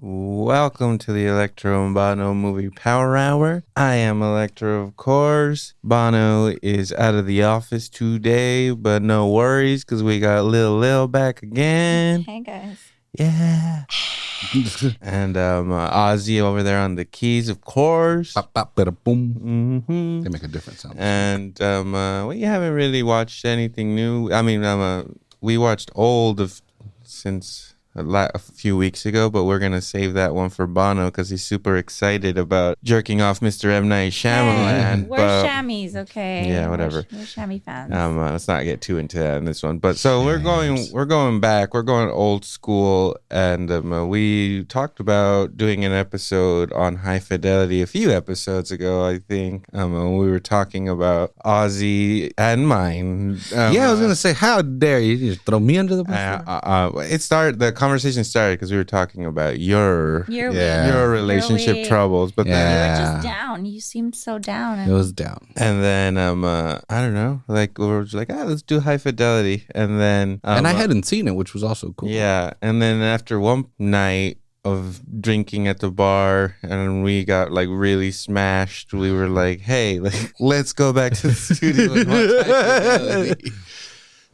Welcome to the Electro and Bono Movie Power Hour. I am Electro, of course. Bono is out of the office today, but no worries, because we got Lil back again. Hey, guys. Yeah. And Ozzy over there on the keys, of course. Bop, bop, bada, boom. Mm-hmm. They make a different sound. And we haven't really watched anything new. I mean, we watched old since a few weeks ago, but we're gonna save that one for Bono because he's super excited about jerking off Mr. M. Night Shyamalan. We're chamois, okay? Yeah, whatever. We're chamois fans. Let's not get too into that in this one. But so we're going back. We're going old school, and we talked about doing an episode on High Fidelity a few episodes ago, I think. We were talking about Ozzy and mine. I was gonna say, how dare you just throw me under the bus? The conversation started because we were talking about your relationship troubles, but you were then just down. You seemed so down. It was down. And then I don't know, like we were just like, let's do High Fidelity, and then and I hadn't seen it, which was also cool. Yeah, and then after one night of drinking at the bar and we got like really smashed, we were like, hey, let's go back to the studio and watch High Fidelity.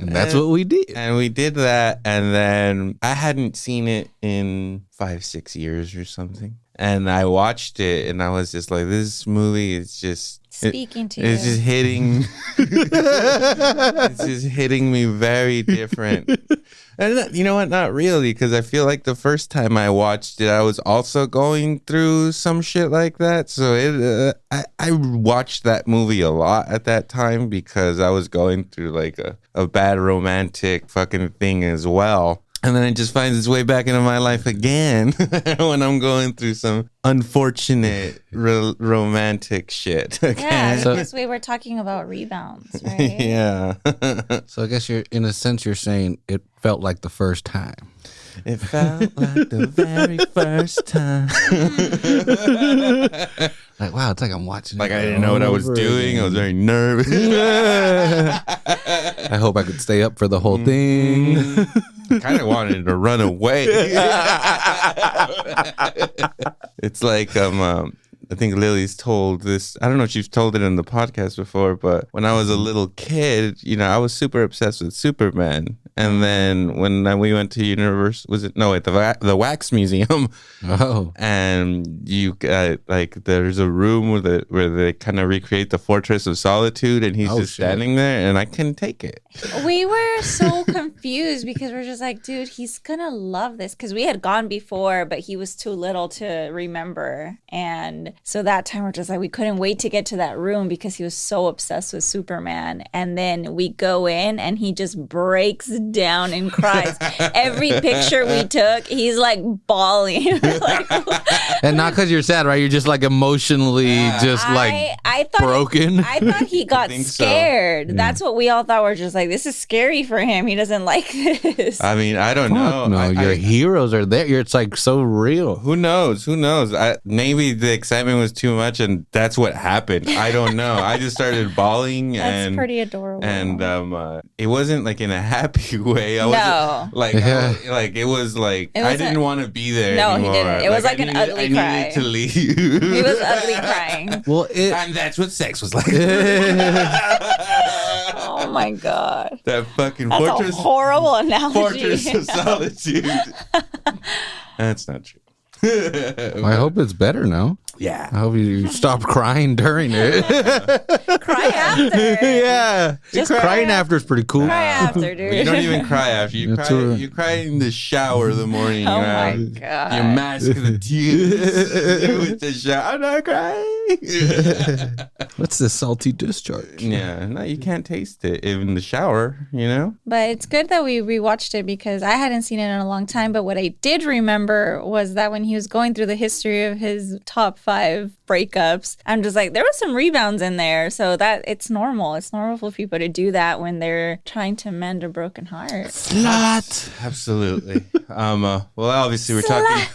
And that's what we did. And we did that. And then I hadn't seen it in 5-6 years or something. And I watched it and I was just like, this movie is just speaking to you. It's just hitting. It's just hitting me very different. And you know what? Not really, because I feel like the first time I watched it, I was also going through some shit like that. So I watched that movie a lot at that time because I was going through like a bad romantic fucking thing as well. And then it just finds its way back into my life again when I'm going through some unfortunate romantic shit. Yeah, because we were talking about rebounds, right? Yeah. So I guess in a sense you're saying it felt like the first time. It felt like the very first time. Like, wow, it's like I'm watching it. Like I didn't know what I was doing. I was very nervous. I hope I could stay up for the whole thing. I kind of wanted to run away. It's like I think Lily's told this. I don't know if she's told it in the podcast before, but when I was a little kid, I was super obsessed with Superman. And then when we went to the Wax Museum. Oh. And you got there's a room where they kind of recreate the Fortress of Solitude, and he's just standing there, and I couldn't take it. We were so confused because we're just like, dude, he's gonna love this, because we had gone before, but he was too little to remember. And so that time we're just like, we couldn't wait to get to that room because he was so obsessed with Superman. And then we go in and he just breaks down and cries. Every picture we took, he's like bawling. And not because you're sad, right? You're just like emotionally I thought broken. I thought he got scared. So. That's what we all thought. We're just like, this is scary for him. He doesn't like this. I mean, I don't know. No, your heroes are there. It's like so real. Who knows? Maybe the excitement was too much, and that's what happened. I don't know. I just started bawling. That's pretty adorable. And it wasn't like in a happy way. It was like I didn't want to be there. No, anymore. He didn't. It was like an ugly cry. I needed to leave. He was ugly crying. Well, and that's what sex was like. Oh my god! That fucking That's fortress. A horrible analogy. Fortress of Solitude. That's not true. Well, I hope it's better now. Yeah. I hope you stopped crying during it. Cry after. Yeah. Just crying after is pretty cool. Cry after, dude. You don't even cry after. You cry in the shower the morning. Oh my god. You mask the tears with the shower. I'm not crying. What's this salty discharge? Yeah. No, you can't taste it in the shower, But it's good that we rewatched it because I hadn't seen it in a long time. But what I did remember was that when he was going through the history of his top 5 breakups, I'm just like, there was some rebounds in there. So that it's normal. It's normal for people to do that when they're trying to mend a broken heart. Slut. Absolutely. Well, obviously we're talking.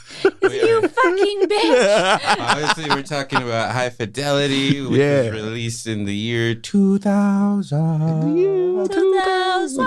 You fucking bitch. Obviously we're talking about High Fidelity, which was released in the year 2000. 2000.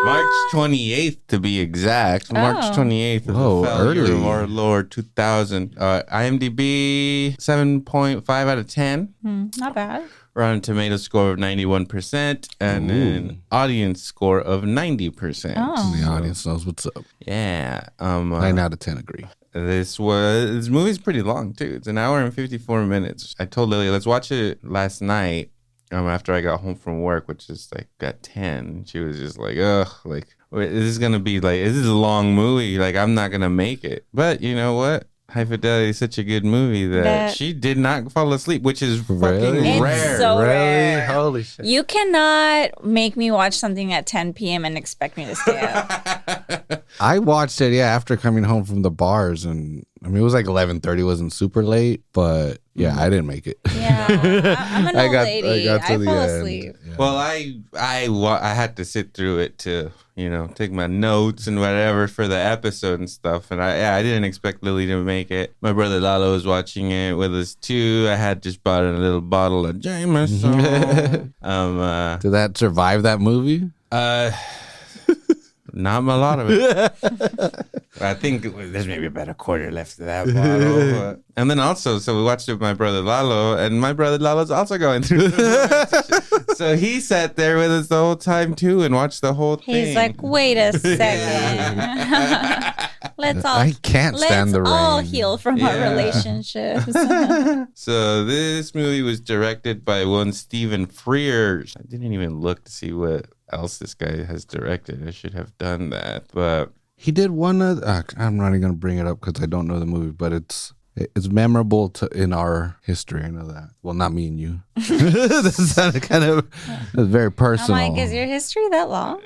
March 28th to be exact. March 28th. Whoa, early. Of our Lord 2000. IMDb 7.5 out of 10. Not bad. Rotten Tomatoes score of 91%, and then audience score of 90%. The audience knows what's up. Yeah. 9 out of 10 agree. This movie's pretty long too. It's an hour and 54 minutes. I told Lily, let's watch it last night. After I got home from work, which is like at 10, she was just like, ugh, like, this is gonna be like, this is a long movie. Like, I'm not gonna make it. But you know what? High Fidelity is such a good movie that she did not fall asleep, which is fucking It's rare. so rare. Holy shit. You cannot make me watch something at 10 p.m. and expect me to stay up. I watched it, after coming home from the bars, and I mean, it was like 11:30. It wasn't super late, but I didn't make it. Yeah, I'm an old lady. I to the fall end. asleep. Yeah. Well, I had to sit through it to, take my notes and whatever for the episode and stuff. And I didn't expect Lily to make it. My brother Lalo was watching it with us too. I had just bought a little bottle of Jameson. Did that survive that movie? Not a lot of it. I think there's maybe about a quarter left of that bottle. And then also, so we watched it with my brother Lalo, and my brother Lalo's also going through the So he sat there with us the whole time too and watched the whole thing. He's like, wait a second. I can't stand the rain. Let's all heal from our relationships. So this movie was directed by one Stephen Frears. I didn't even look to see what else this guy has directed. I should have done that, but he did one of. I'm not even gonna bring it up because I don't know the movie, but it's memorable in our history. I know that. Well, not me and you. That sounded kind of very personal. I'm like, is your history that long?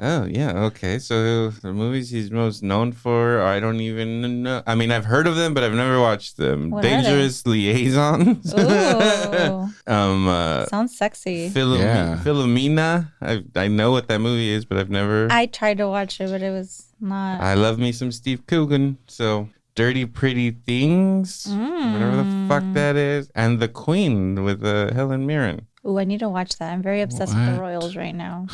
Oh, yeah. Okay. So the movies he's most known for, I don't even know. I mean, I've heard of them, but I've never watched them. What Dangerous Liaisons. Ooh. Sounds sexy. Philomena. I know what that movie is, but I've never. I tried to watch it, but it was not. I love me some Steve Coogan. So Dirty Pretty Things, whatever the fuck that is. And The Queen with Helen Mirren. Ooh, I need to watch that. I'm very obsessed with the Royals right now.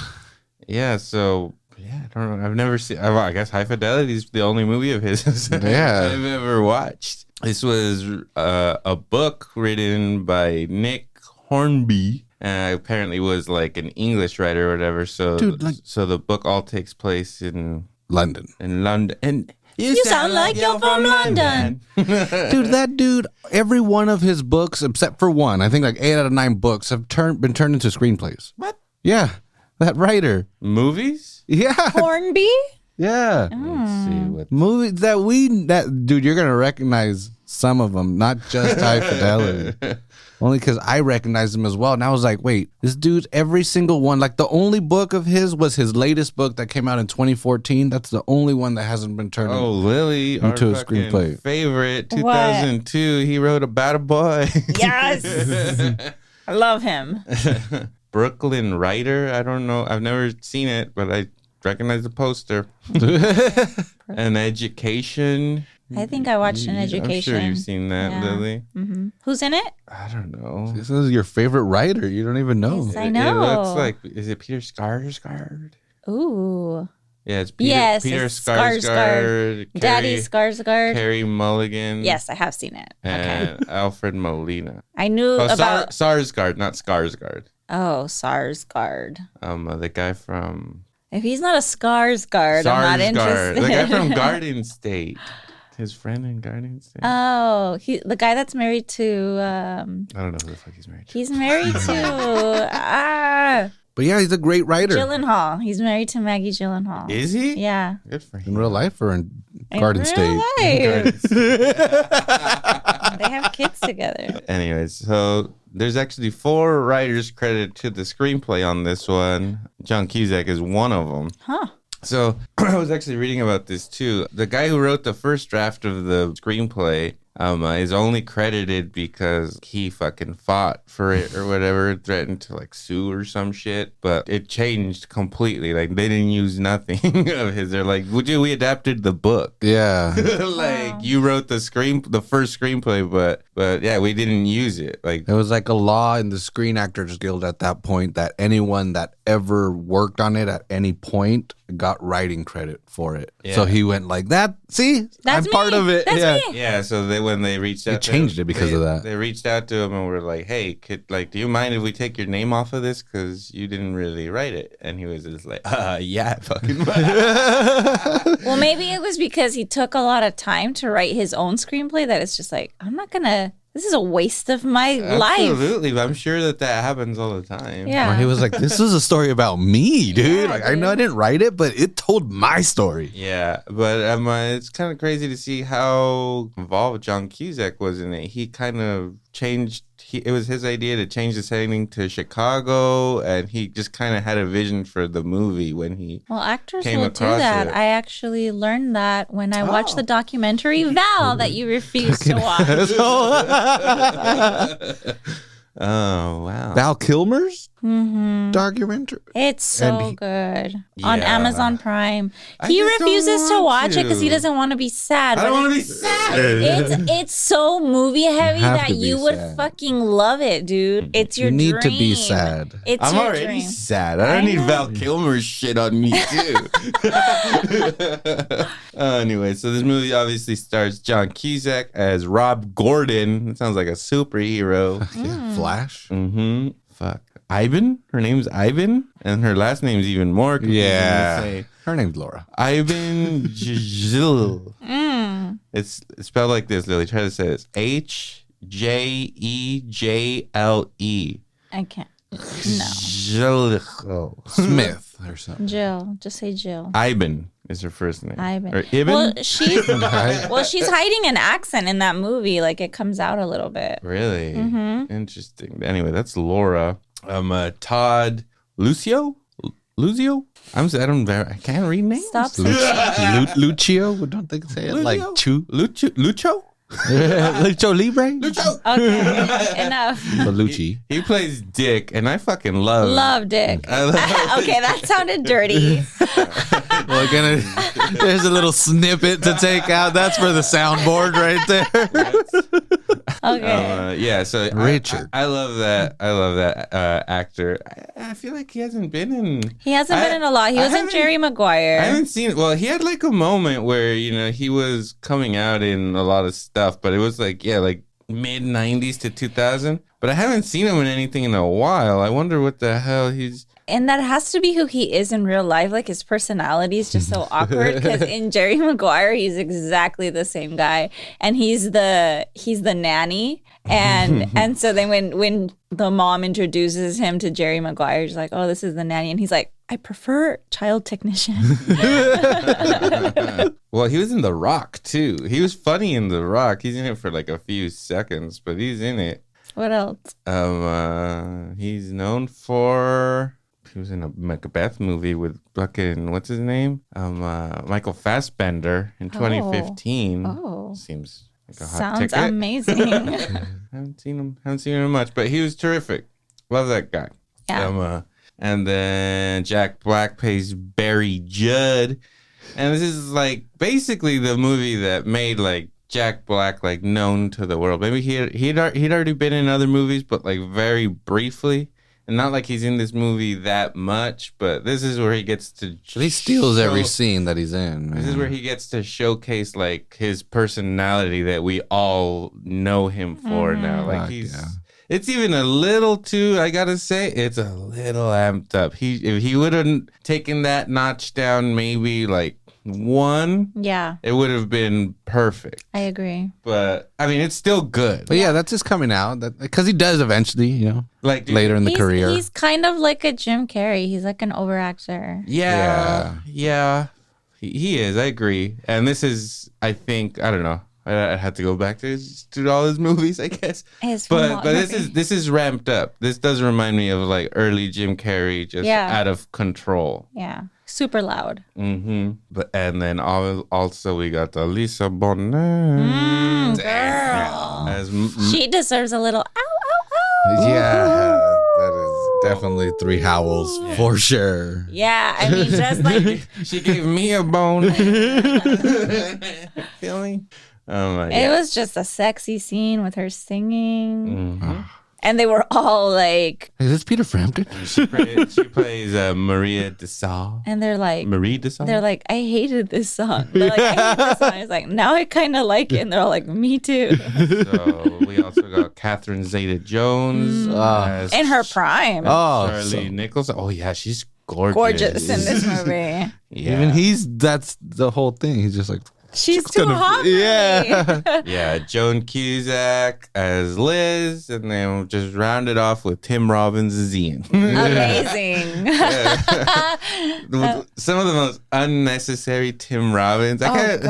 Yeah, so I don't know. I've never seen. I guess High Fidelity is the only movie of his I've ever watched. This was a book written by Nick Hornby. Apparently was like an English writer or whatever. So, so the book all takes place in London. And you sound like you're from London. Dude, that dude, every one of his books, except for one, I think like 8 out of 9 books have been turned into screenplays. What? Yeah. That writer. Movies? Yeah. Hornby? Yeah. Let's see what movies that dude, you're gonna recognize some of them, not just High Fidelity. Only because I recognize them as well. And I was like, wait, this dude's every single one. Like the only book of his was his latest book that came out in 2014. That's the only one that hasn't been turned Lily, into our a screenplay. Favorite, 2002. He wrote About a Boy. Yes. I love him. Brooklyn Writer. I don't know. I've never seen it, but I recognize the poster. An Education. I think I watched An Education. I'm sure you've seen that, Lily. Mm-hmm. Who's in it? I don't know. This is your favorite writer. You don't even know. Yes, I know. It looks like, is it Peter Skarsgård? Ooh. Yeah, it's Peter Skarsgård. Daddy Skarsgård. Carey Mulligan. Yes, I have seen it. And Alfred Molina. I knew about... Sarsgaard, not Skarsgård. Oh, Sarsgaard. The guy from... If he's not a Skarsgård, I'm not interested. The guy from Garden State. His friend in Garden State. Oh, the guy that's married to... I don't know who the fuck he's married to. He's married to... But yeah, he's a great writer. Gyllenhaal. He's married to Maggie Gyllenhaal. Is he? Yeah. Good for him. In real life or in Garden State? Life. They have kids together. Anyways, so there's actually 4 writers credited to the screenplay on this one. John Cusack is one of them. Huh. So I was actually reading about this too. The guy who wrote the first draft of the screenplay is only credited because he fucking fought for it or whatever, threatened to like sue or some shit. But it changed completely. Like they didn't use nothing of his. They're like, we adapted the book. Yeah. Like you wrote the first screenplay, but But yeah, we didn't use it. Like There was like a law in the Screen Actors Guild at that point that anyone that ever worked on it at any point got writing credit for it. Yeah. So he went like that. See, That's I'm part me. of it. That's yeah. me. yeah, so when they reached out, changed it because of that. They reached out to him and were like, "Hey, do you mind if we take your name off of this because you didn't really write it?" And he was just like, yeah, fucking." Well, maybe it was because he took a lot of time to write his own screenplay that it's just like, I'm not gonna. This is a waste of my life. Absolutely, but I'm sure that happens all the time. Yeah. Or he was like, this is a story about me, dude. Yeah, like, I know I didn't write it, but it told my story. Yeah, but it's kind of crazy to see how involved John Cusack was in it. He kind of changed. It was his idea to change the setting to Chicago, and he just kind of had a vision for the movie when he. Well, actors came will do across that. it. I actually learned that when I watched the documentary Val that you refused to watch. Oh wow! Val Kilmer's documentary. It's so And good on Yeah. Amazon Prime. I He just don't refuses to want watch it because he to. doesn't want to be sad. I don't but want to be sad. It's so movie heavy have that to be you would sad. fucking love it, dude. It's your You need dream. to be sad. It's I'm your already dream. sad. I don't I need know. Val Kilmer's shit on me too. Anyway, so this movie obviously stars John Cusack as Rob Gordon. It sounds like a superhero. Flash. Mm-hmm. Fuck. Ivan? Her name's Ivan? And her last name's even more confusing to say. Her name's Laura. Ivan Jil. It's spelled like this, Lily. Try to say this. Hjejle. I can't. No. Jil. Smith or something. Jill. Just say Jill. Ivan is her first name. Ivan. Or Ibn? Well, she's hiding an accent in that movie. Like it comes out a little bit. Really? Interesting. Anyway, that's Laura. Todd Lucio? Lucio? I can't read names. Stop saying Lucio? Don't they say it like Chu? Lucho? Lucho Libre? Lucho! Okay, enough. Lucci. He plays Dick, and I fucking love Love Dick. I love Okay, that sounded dirty. Well, there's a little snippit to take out. That's for the soundboard right there. Okay. yeah, so Richard. I love that. I love that actor. I feel like he hasn't been in. He hasn't been in a lot. He was in haven't- Jerry Maguire. I haven't seen. Well, he had like a moment where he was coming out in a lot of stuff, but it was like mid '90s to 2000. But I haven't seen him in anything in a while. I wonder what the hell he's. And that has to be who he is in real life. Like his personality is just so awkward because in Jerry Maguire, he's exactly the same guy. And he's the nanny. And so then when the mom introduces him to Jerry Maguire, she's like, oh, this is the nanny. And he's like, I prefer child technician. Well, he was in The Rock too. He was funny in The Rock. He's in it for like a few seconds, but he's in it. What else? He's known for. He was in a Macbeth movie with fucking what's his name? Michael Fassbender in 2015. Oh. Seems like a hot Sounds ticket. amazing. Haven't seen him much, but he was terrific. Love that guy. Yeah. And then Jack Black plays Barry Judd, and this is like basically the movie that made like Jack Black like known to the world. Maybe he'd already been in other movies, but like very briefly. And not like he's in this movie that much, but this is where he gets to. He steals every scene that he's in. This is where he gets to showcase like his personality that we all know him for now. Like it's even a little too. I gotta say, it's a little amped up. If he would have taken that notch down, maybe like one, Yeah, it would have been perfect. I agree. But I mean, it's still good. But yeah, that's just coming out. Because he does eventually, Like later in the career. He's kind of like a Jim Carrey. He's like an overactor. Yeah. He is. I agree. And this is, I think, I don't know. I'd have to go back to all his movies, I guess. But this is ramped up. This does remind me of like early Jim Carrey, just out of control. Yeah, super loud. Mm-hmm. And then also we got Lisa Bonet. Girl, she deserves a little ow, ow, ow. Yeah, that is definitely 3 howls for sure. Yeah, I mean, just like She gave me a bone. Feel me? Oh my It God. was just a sexy scene with her singing. Mhm. And they were all like, Is this Peter Frampton? She plays Maria DeSalle. and they're like, Marie DeSalle? they're like, I hated this song. They're like, I hate this song. It's like, now I kind of like it. And they're all like, me too. So we also got Catherine Zeta-Jones as In her prime. Oh, Charlie Nichols. Oh, yeah, she's gorgeous. Gorgeous in this movie. Yeah. even that's the whole thing. He's just like, She's too hot for me. yeah. Yeah, Joan Cusack as Liz, and then just round it off with Tim Robbins as Ian. Amazing. Some of the most unnecessary Tim Robbins. God.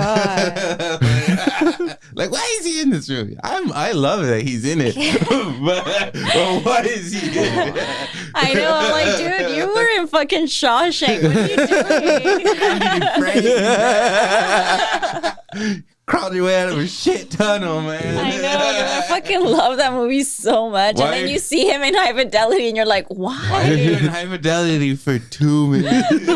Like, why is he in this movie? I love that he's in it, but why is he in it? I know. I'm like, dude, you were in fucking Shawshank. What are you doing? Crawled your way out of a shit tunnel, man. I know. I fucking love that movie so much. Why- And then you see him in High Fidelity and you're like, why? Why are you in High Fidelity for 2 minutes? As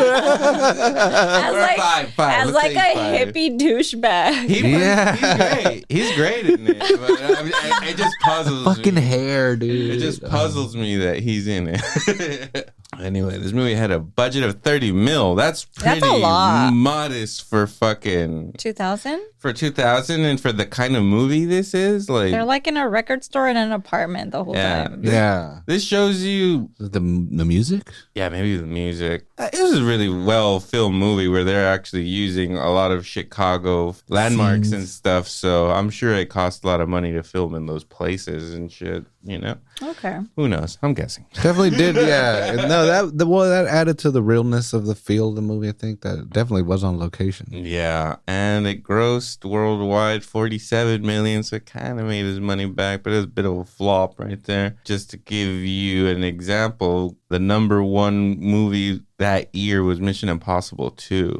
like, Five. as Let's like say a 5. hippie douchebag. He's great in it. But it just puzzles Fucking me. hair, dude. It just puzzles me that he's in it. Anyway, this movie had a budget of 30 mil. That's pretty a lot. modest for fucking 2000? for 2000 and for the kind of movie this is. Like, They're like in a record store in an apartment the whole Yeah. time. Yeah. this shows you, The music? yeah, maybe the music. It was a really well filmed movie where they're actually using a lot of Chicago landmarks and stuff. So I'm sure it cost a lot of money to film in those places and shit. You know, Okay. who knows? I'm guessing. Definitely did, yeah. No, that added to the realness of the feel of the movie. I think that definitely was on location. Yeah, and it grossed worldwide 47 million, so it kind of made his money back, but it was a bit of a flop right there. Just to give you an example, the number one movie that year was Mission Impossible 2.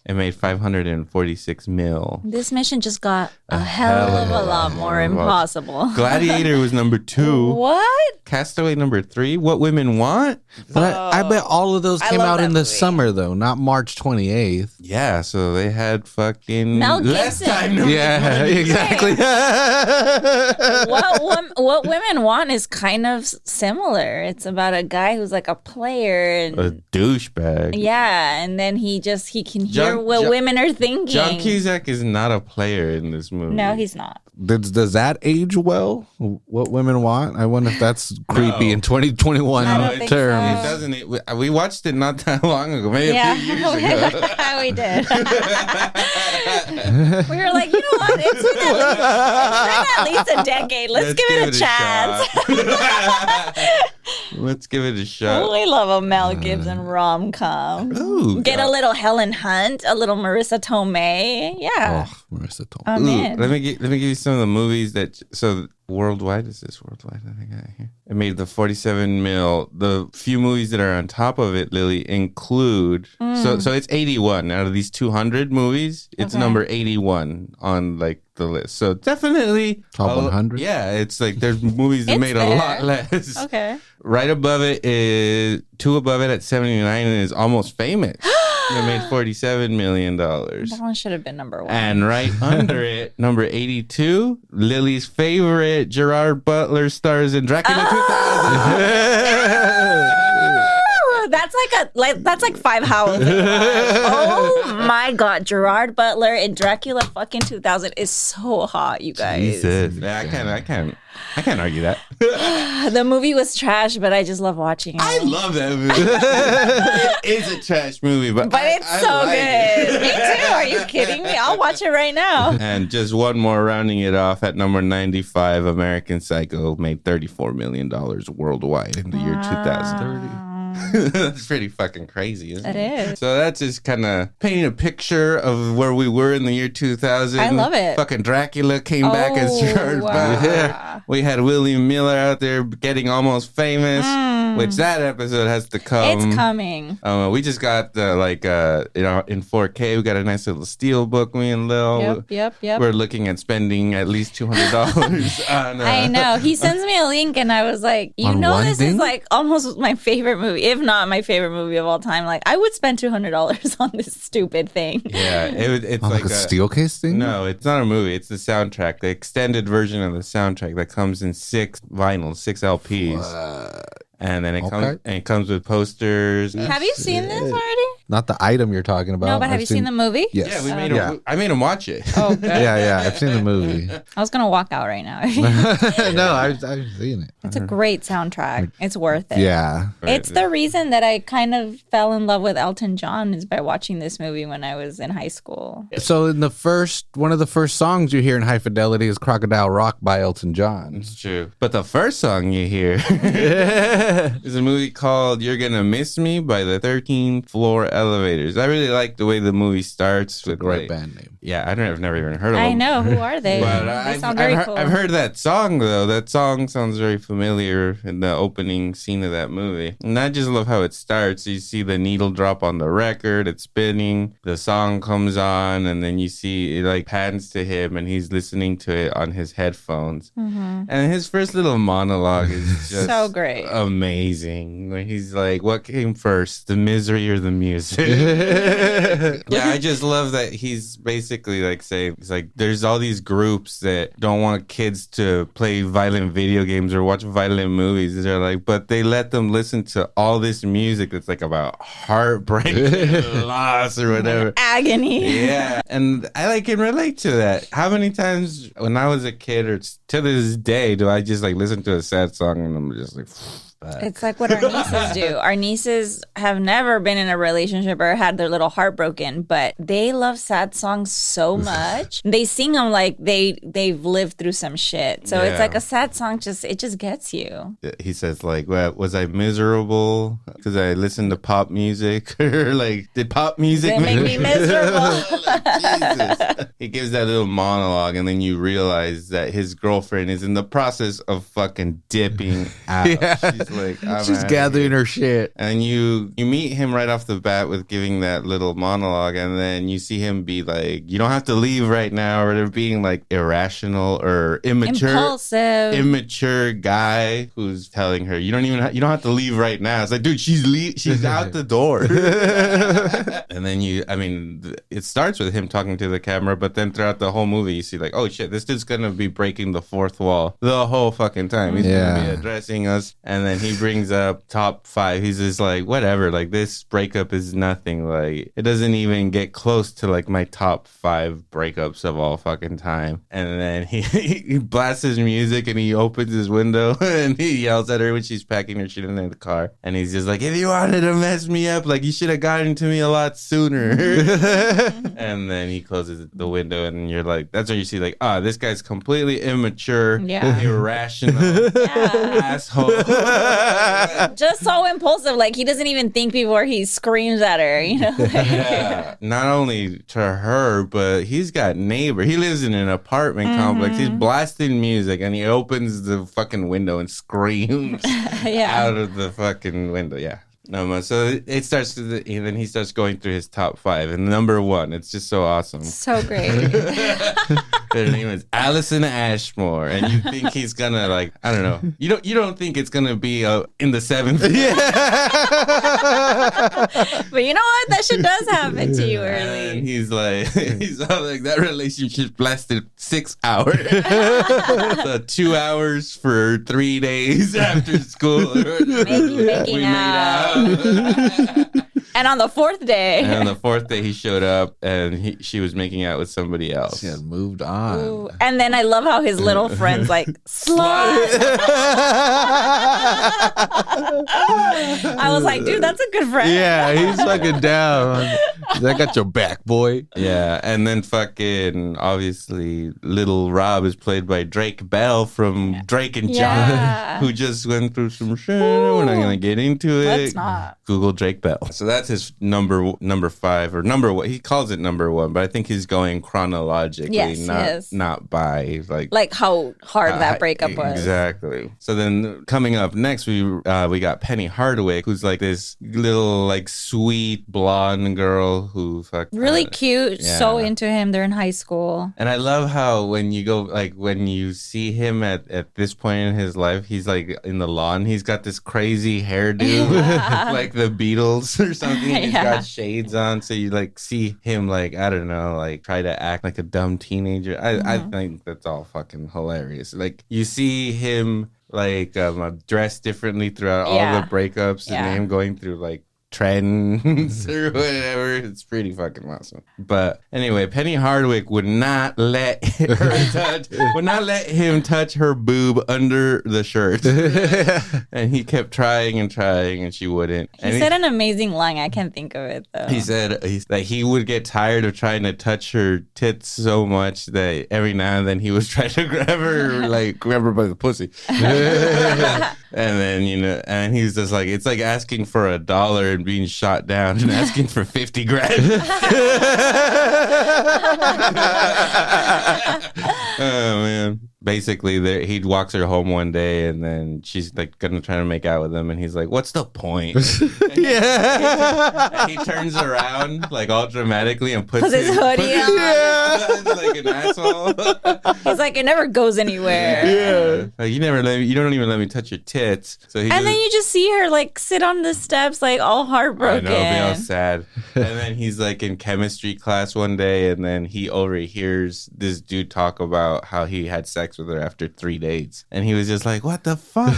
It made 546 mil. This mission just got a hell of a lot more impossible. Gladiator was number 2. What? Castaway number 3. What Women Want? But I bet all of those I came love out that in the movie. summer, though, not March 28th. Yeah, so they had fucking Mel less Gibson. time to Yeah, exactly. What Women Want is kind of similar. It's about a guy who's like a player and a douchebag. yeah, and then he can hear John- what John- women are thinking. John Cusack is not a player in this movie. No, he's not. Does that age well? What women want? I wonder if that's creepy No. in 2021 I don't think terms. It doesn't. We watched it not that long ago, maybe Yeah, a few years ago. we did. We were like, you know what? It's been at least a decade. Let's give it a chance. shot. Let's give it a shot. We love a Mel Gibson rom-com. Ooh, Get a little Helen Hunt, a little Marissa Tomei. Yeah. Oh, Marissa Tomei. I'm Ooh, in. let me give you some of the movies that. So worldwide, is this worldwide? I think I hear. It made the 47 mil. The few movies that are on top of it, Lily, include. So it's 81 out of these 200 movies. It's Okay. number 81 on like the list. So definitely Top 100? Yeah, it's like there's movies that It's made a there. lot less. Okay. Right above it is 2 above it at 79 and is Almost Famous. It made $47 million. That one should have been number one. And right under it, number 82, Lily's favorite, Gerard Butler stars in Dracula 2000. That's like 5 houses. Oh my God, Gerard Butler in Dracula fucking 2000 is so hot, you guys. Jesus. Yeah, I can't argue that. The movie was trash, but I just love watching it. I love that movie. It's a trash movie, but It's I so like good. it. Me too. Are you kidding me? I'll watch it right now. And just one more rounding it off at number 95, American Psycho made $34 million worldwide in the year 2030. That's pretty fucking crazy, isn't it? It is. So that's just kind of painting a picture of where we were in the year 2000. I love it. Fucking Dracula came back as Gerard wow. Butler. We had William Miller out there getting Almost Famous. which that episode has to come. It's coming. We just got in 4K. We got a nice little steel book. Me and Lil. Yep. We're looking at spending at least $200 on. I know. He sends me a link, and I was like, this is like almost my favorite movie, if not my favorite movie of all time. Like, I would spend $200 on this stupid thing. Yeah, it's like a steel case thing. No, it's not a movie. It's the soundtrack, the extended version of the soundtrack that comes in 6 vinyls, 6 LPs. And then it comes with posters. Have you seen this already? Not the item you're talking about. No, but have you seen the movie? Yes. Yeah, I made him watch it. Oh, good. Yeah, I've seen the movie. I was gonna walk out right now. No, I've seen it. It's a great soundtrack. It's worth it. Yeah. It's the reason that I kind of fell in love with Elton John is by watching this movie when I was in high school. So in one of the first songs you hear in High Fidelity is Crocodile Rock by Elton John. It's true. But the first song you hear is a movie called You're Gonna Miss Me by the 13th Floor Elevators. I really like the way the movie starts. It's a great band name. Yeah, I've never even heard of them. I know. Who are they? But They sound very cool. I've heard that song, though. That song sounds very familiar in the opening scene of that movie. And I just love how it starts. You see the needle drop on the record. It's spinning. The song comes on. And then you see it like pans to him. And he's listening to it on his headphones. Mm-hmm. And his first little monologue is just so great. Amazing. When he's like, what came first, the misery or the music? Yeah, I just love that he's basically like saying, it's like there's all these groups that don't want kids to play violent video games or watch violent movies. They're like, but they let them listen to all this music that's like about heartbreak and loss or whatever. Agony. Yeah. And I can relate to that. How many times when I was a kid or to this day do I just like listen to a sad song and I'm just like... It's like what our nieces do. Our nieces have never been in a relationship or had their little heart broken, but they love sad songs so much. They sing them like they've lived through some shit. So it's like a sad song it just gets you. He says like, well, was I miserable because I listened to pop music? Or like, did pop music make me miserable? Jesus. He gives that little monologue and then you realize that his girlfriend is in the process of fucking dipping out. Yeah. She's gathering her shit. And you meet him right off the bat with giving that little monologue, and then you see him be like, you don't have to leave right now, or they're being like irrational or immature guy who's telling her you don't have to leave right now. It's like, dude, she's out the door. And then it starts with him talking to the camera, but then throughout the whole movie you see like, oh shit, this dude's gonna be breaking the fourth wall the whole fucking time. He's gonna be addressing us, and then he brings up top 5. He's just like, whatever, like this breakup is nothing. Like it doesn't even get close to like my top 5 breakups of all fucking time. And then he blasts his music and he opens his window and he yells at her when she's packing her shit in the car. And he's just like, if you wanted to mess me up, like you should have gotten to me a lot sooner. And then he closes the window and you're like, that's when you see like, this guy's completely immature, irrational, asshole. Just so impulsive, like he doesn't even think before he screams at her, Yeah. Not only to her, but he's got neighbor. He lives in an apartment complex. He's blasting music and he opens the fucking window and screams out of the fucking window. Yeah. No, so it starts and then he starts going through his top 5 and number 1, it's just so awesome. So great. Her name is Allison Ashmore, and you think he's gonna like, I don't know, you don't think it's gonna be in the 7th. But you know what, that shit does happen to you early. And he's all like, that relationship lasted 6 hours. So 2 hours for 3 days after school. Making out. And on the 4th day, he showed up and she was making out with somebody else. She had moved on. Ooh. And then I love how his little friend's like, slut. I was like, dude, that's a good friend. Yeah, he's fucking down. I got your back, boy. Yeah, and then fucking obviously Little Rob is played by Drake Bell from Drake and Josh, Yeah. who just went through some shit. We're not gonna get into it. Let's not. Google Drake Bell. So that's his number 5 or number one. He calls it number 1, but I think he's going chronologically, Yes, he is. not by Like how hard that breakup was. Exactly. So then coming up next, we got Penny Hardwick, who's like this little like sweet blonde girl who Really cute. yeah. So into him. They're in high school. And I love how when you go, like, when you see him at this point in his life, he's like in the lawn. He's got this crazy hairdo, like the Beatles or something. He's got shades on. So you like see him, like, I don't know, like try to act like a dumb teenager. I think that's all fucking hilarious. Like you see him like dressed differently throughout all the breakups and him going through like trends or whatever. It's pretty fucking awesome. But anyway, Penny Hardwick would not let him touch her boob under the shirt. And he kept trying and she wouldn't. He said an amazing line. I can't think of it though. He said that he would get tired of trying to touch her tits so much that every now and then he was trying to grab her by the pussy. And then, and he's just like, it's like asking for $1 and being shot down and asking for 50 grand. Oh, man. Basically, he walks her home one day and then she's like gonna try to make out with him and he's like, what's the point? And he turns around like all dramatically and puts his hoodie on like an asshole. He's like, it never goes anywhere. Like, you don't even let me touch your tits. So and then you just see her like sit on the steps like all heartbroken. I know, be all sad. And then he's like in chemistry class one day and then he overhears this dude talk about how he had sex with her after 3 dates. And he was just like, what the fuck?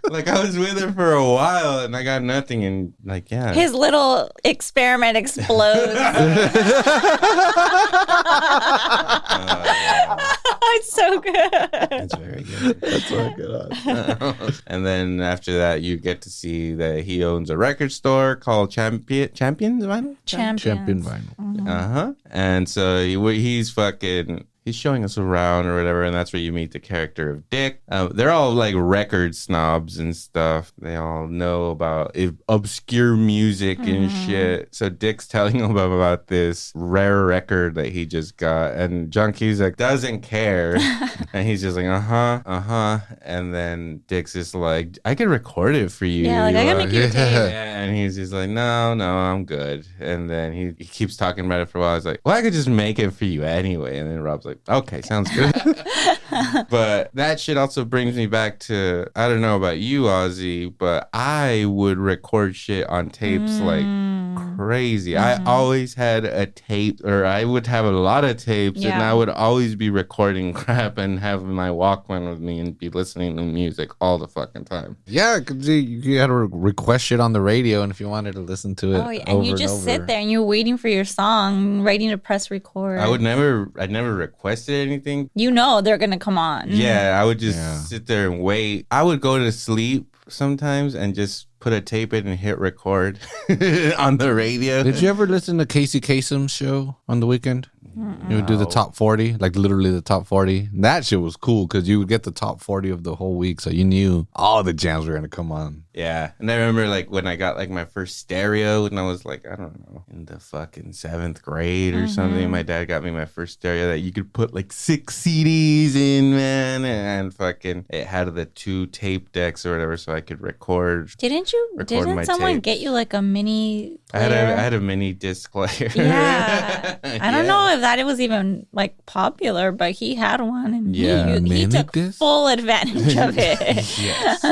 Like I was with her for a while and I got nothing. And like, yeah. His little experiment explodes. It's so good. It's very good. That's so good. And then after that, you get to see that he owns a record store called Champions Vinyl? Champion Vinyl. Mm-hmm. And so he's showing us around or whatever, and that's where you meet the character of Dick. They're all like record snobs and stuff. They all know about obscure music and shit. So Dick's telling him about this rare record that he just got, and Junkie's like doesn't care, and he's just like and then Dick's just like, I could record it for you. Yeah, like I can make you a tape. Yeah, and he's just like, no, I'm good. And then he keeps talking about it for a while. He's like, well, I could just make it for you anyway. And then Rob's like, okay, sounds good. But that shit also brings me back to, I don't know about you, Ozzy, but I would record shit on tapes like crazy. I always had a tape, or I would have a lot of tapes, and I would always be recording crap and have my Walkman with me and be listening to music all the fucking time. Yeah, because you had to request shit on the radio, and if you wanted to listen to it, and you just sit there and you're waiting for your song, waiting to press record. I never requested anything. They're gonna come on. Yeah, I would just sit there and wait. I would go to sleep sometimes and just put a tape in and hit record on the radio. Did you ever listen to Casey Kasem's show on the weekend? You would do the top 40, like literally the top 40. That shit was cool because you would get the top 40 of the whole week, so you knew all the jams were going to come on. Yeah, and I remember like when I got like my first stereo, and I was like, I don't know, in the fucking 7th grade or something. My dad got me my first stereo that you could put like 6 CDs in, man, and fucking it had the 2 tape decks or whatever, so I could record. Didn't someone get you like a mini player? I had a mini disc player. Yeah. I don't know if that it was even like popular, but he had one and he took full advantage of it. Yes.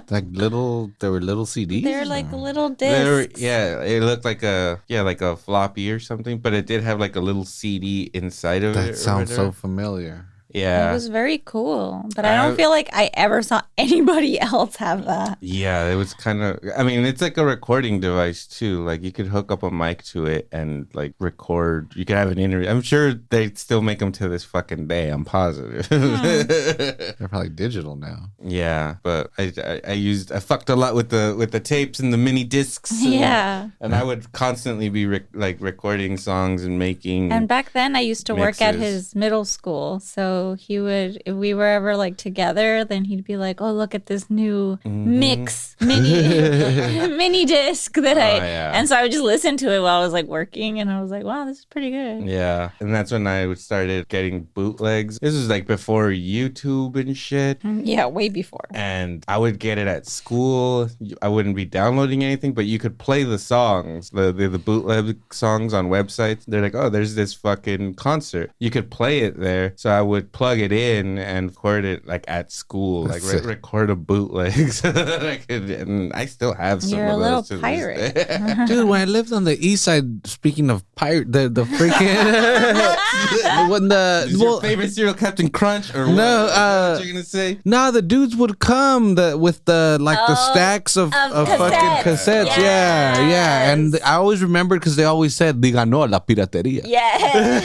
Like they were little CDs? They're like little discs. It looked like a floppy or something, but it did have like a little CD inside of it. That sounds so familiar. Yeah. It was very cool. But I don't feel like I ever saw anybody else have that. Yeah, it was kind of, I mean, it's like a recording device too. Like you could hook up a mic to it and like record. You could have an interview. I'm sure they still make them to this fucking day. I'm positive. They're probably digital now. Yeah, but I fucked a lot with the tapes and the mini discs. And I would constantly be recording songs and making. And back then I used to work at mixes. his middle school. So he would, if we were ever like together, then he'd be like, oh, look at this new mix mini disc that and so I would just listen to it while I was like working, and I was like, wow, this is pretty good. Yeah, and that's when I started getting bootlegs. This was like before YouTube and shit. Yeah, way before. And I would get it at school. I wouldn't be downloading anything, but you could play the songs, the bootleg songs on websites. They're like, oh, there's this fucking concert. You could play it there. So I would plug it in and record it like at school, like record a bootleg so that I could. And I still have some You're of a little those to pirate. this day. Dude, when I lived on the east side, speaking of pirate, the freaking when Is your favorite cereal Captain Crunch or no, what you gonna say? No, the dudes would come with the stacks of fucking cassettes. Yes. Yeah. And I always remembered because they always said, "Diga no la piratería." Yeah.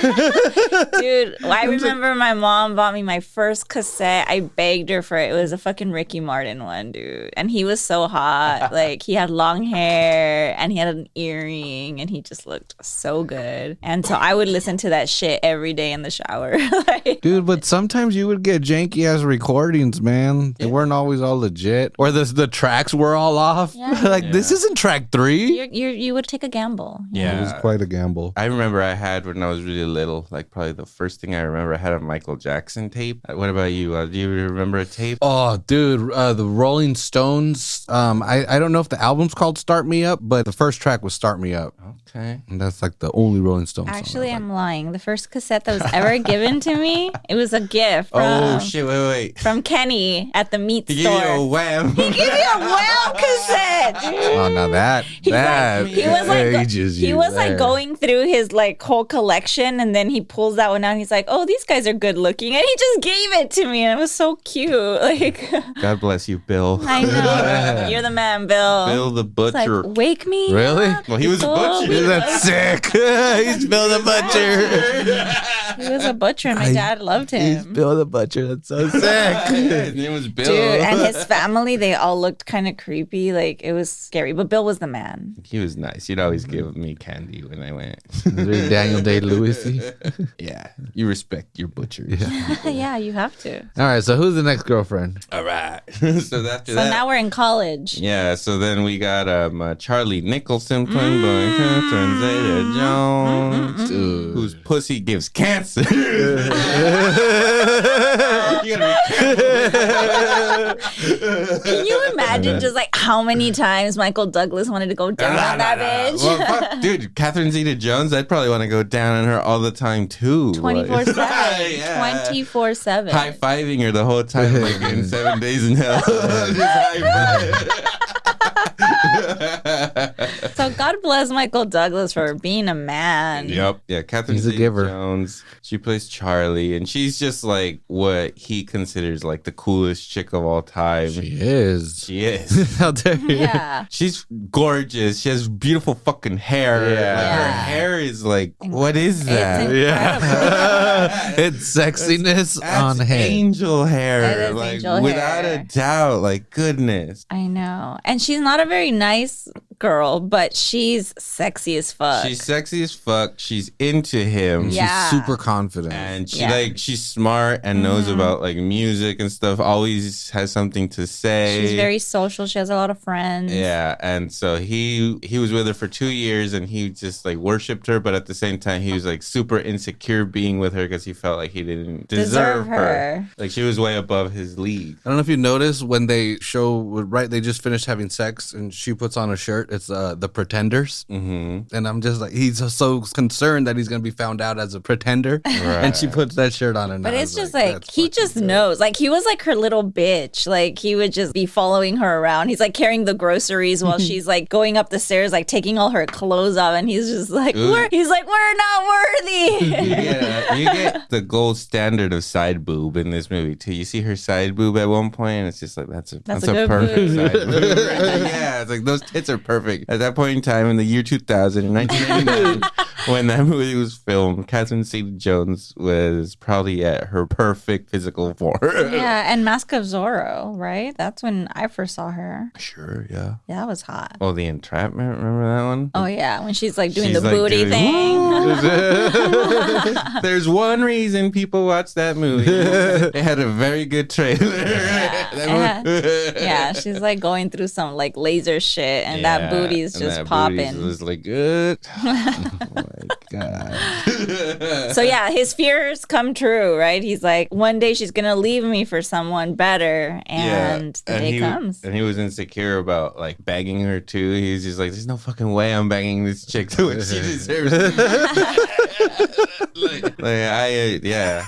Dude, I remember my mom bought me my first cassette. I begged her for it. It was a fucking Ricky Martin one, dude. And he was so hot. Like, he had long hair and he had an earring and he just looked so good. And so I would listen to that shit every day in the shower. Dude, but sometimes you would get janky ass recordings, man. They weren't always all legit. Or the tracks were all off. Yeah. This isn't track 3. You would take a gamble. Yeah. It was quite a gamble. I remember I had when I was really little, like probably the first thing I remember, I had a Michael Jackson tape. What about you? Do you remember a tape? Oh, dude, the Rolling Stones. I don't know if the album's called Start Me Up, but the first track was Start Me Up. Okay. And that's like the only Rolling Stones Actually, song. I'm lying. The first cassette that was ever given to me, it was a gift Oh, shit. Wait. from Kenny at the meat He store. gave you a wham. He gave me a Wham cassette, dude. Oh, now that He was like there. going through his like whole collection, and then he pulls that one out and he's like, oh, these guys are good looking, and he just gave it to me, and it was so cute. Like, God bless you, Bill. I know. You're the man, Bill. Bill the It's like, Butcher. wake me Really? up. Well, he was a before butcher. we That's sick. He's Bill the Butcher. He was a butcher, and my dad loved him. Bill the Butcher. That's so sick. His name was Bill. Dude, and his family, they all looked kind of creepy. Like, it was scary. But Bill was the man. He was nice. He'd always give me candy when I went. Daniel Day-Lewis. Yeah. You respect your butcher. Yeah, you have to. All right, so who's the next girlfriend? All right. So after So that. now we're in college. Yeah, so then we got Charlie Nicholson playing by Catherine Zeta-Jones, whose pussy gives cancer. You gotta be careful. Can you imagine just like how many times Michael Douglas wanted to go down on that bitch? Well, fuck, dude, Catherine Zeta-Jones, I'd probably want to go down on her all the time too. 24/7. Yeah. 24/7. High-fiving her the whole time, like in 7 Days in Hell. Just high-five. So God bless Michael Douglas for being a man. Yep. Yeah, Catherine He's a giver. Zeta-Jones. She plays Charlie, and she's just like what he considers like the coolest chick of all time. She is. She is. How dare you? Yeah. She's gorgeous. She has beautiful fucking hair. Yeah. Like, her hair is like, what is that? It's It's sexiness on That's hair. angel hair. That is Like angel without hair. a doubt. Like goodness. I know. And she's not a very nice girl, but she's sexy as fuck. She's sexy as fuck. She's into him. Yeah. She's super confident. And she Yeah. she's smart and knows about like music and stuff. Always has something to say. She's very social. She has a lot of friends. Yeah, and so he was with her for 2 years, and he just like worshipped her, but at the same time he was like super insecure being with her because he felt like he didn't deserve her. Like she was way above his league. I don't know if you noticed when they show, they just finished having sex and she puts on a shirt. It's the Pretenders. Mm-hmm. And I'm just like, he's so concerned that he's going to be found out as a pretender. And she puts that shirt on. And But I it's was just like that's he fucking just good. knows. Like he was like her little bitch. Like he would just be following her around. He's like carrying the groceries while she's like going up the stairs, like taking all her clothes off, and he's just like, we're not worthy. Yeah, You get the gold standard of side boob in this movie too. You see her side boob at one point, and it's just like that's a good perfect boob. side boob. Yeah, it's like those tits are perfect. At that point in time, in the year 2000, in 1989, when that movie was filmed, Catherine Zeta-Jones was probably at her perfect physical form. Yeah, and Mask of Zorro, right? That's when I first saw her. Sure, yeah. Yeah, that was hot. Oh, the entrapment. Remember that one? Oh yeah, when she's like doing She's, the like, booty doing, thing. There's one reason people watch that movie. It had a very good trailer. Yeah, she's like going through some like laser shit, and that booty's just popping. It was like good. Oh my god. So yeah, his fears come true, right? He's like, one day she's gonna leave me for someone better, and the day comes. And he was insecure about like banging her too. He was just like, "There's no fucking way I'm banging this chick to what she deserves." Yeah.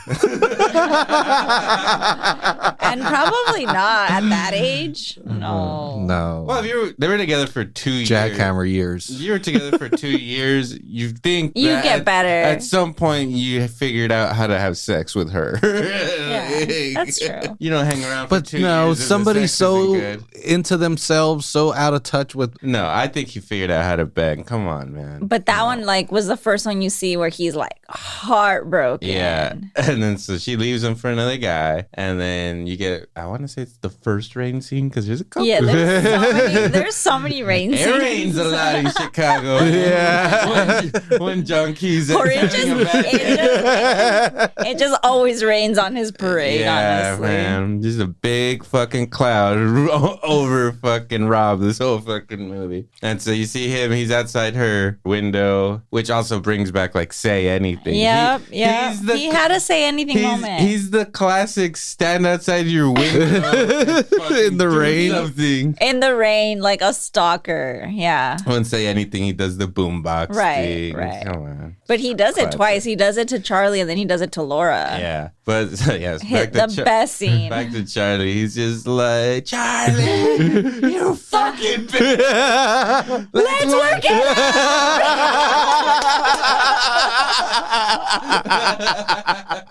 And probably not at that age. No. Well, they were together for 2 years. Jackhammer years. You were together for 2 years. You think You that get better. At some point, you figured out how to have sex with her. Yeah, that's true. You don't hang around for But 2 no, years. if the somebody's sex so isn't good. into themselves, so out of touch with. No, I think he figured out how to bang. Come on, man. But that one like was the first one you see where he's like heartbroken. Yeah. And then so she leaves him for another guy. And then you get, I want to say it's the first rain scene because there's a couple. Yeah, there's so many rain It scenes. rains a lot in Chicago. Yeah. when John Cusack Or it just always rains on his parade, honestly. Man. Just a big fucking cloud over fucking Rob this whole fucking movie. And so you see him, he's outside her window, which also brings back like Say Anything. Yep. He had a Say Anything moment. He's the classic stand outside your window In the rain. something. In the rain, like a stalker. Yeah. Won't say anything. He does the boombox thing. Right. Come on. But he does it Classic. twice. He does it to Charlie and then he does it to Laura. Yeah. But yes, Hit the best scene. Back to Charlie. He's just like, Charlie, you fucking bitch. Let's work it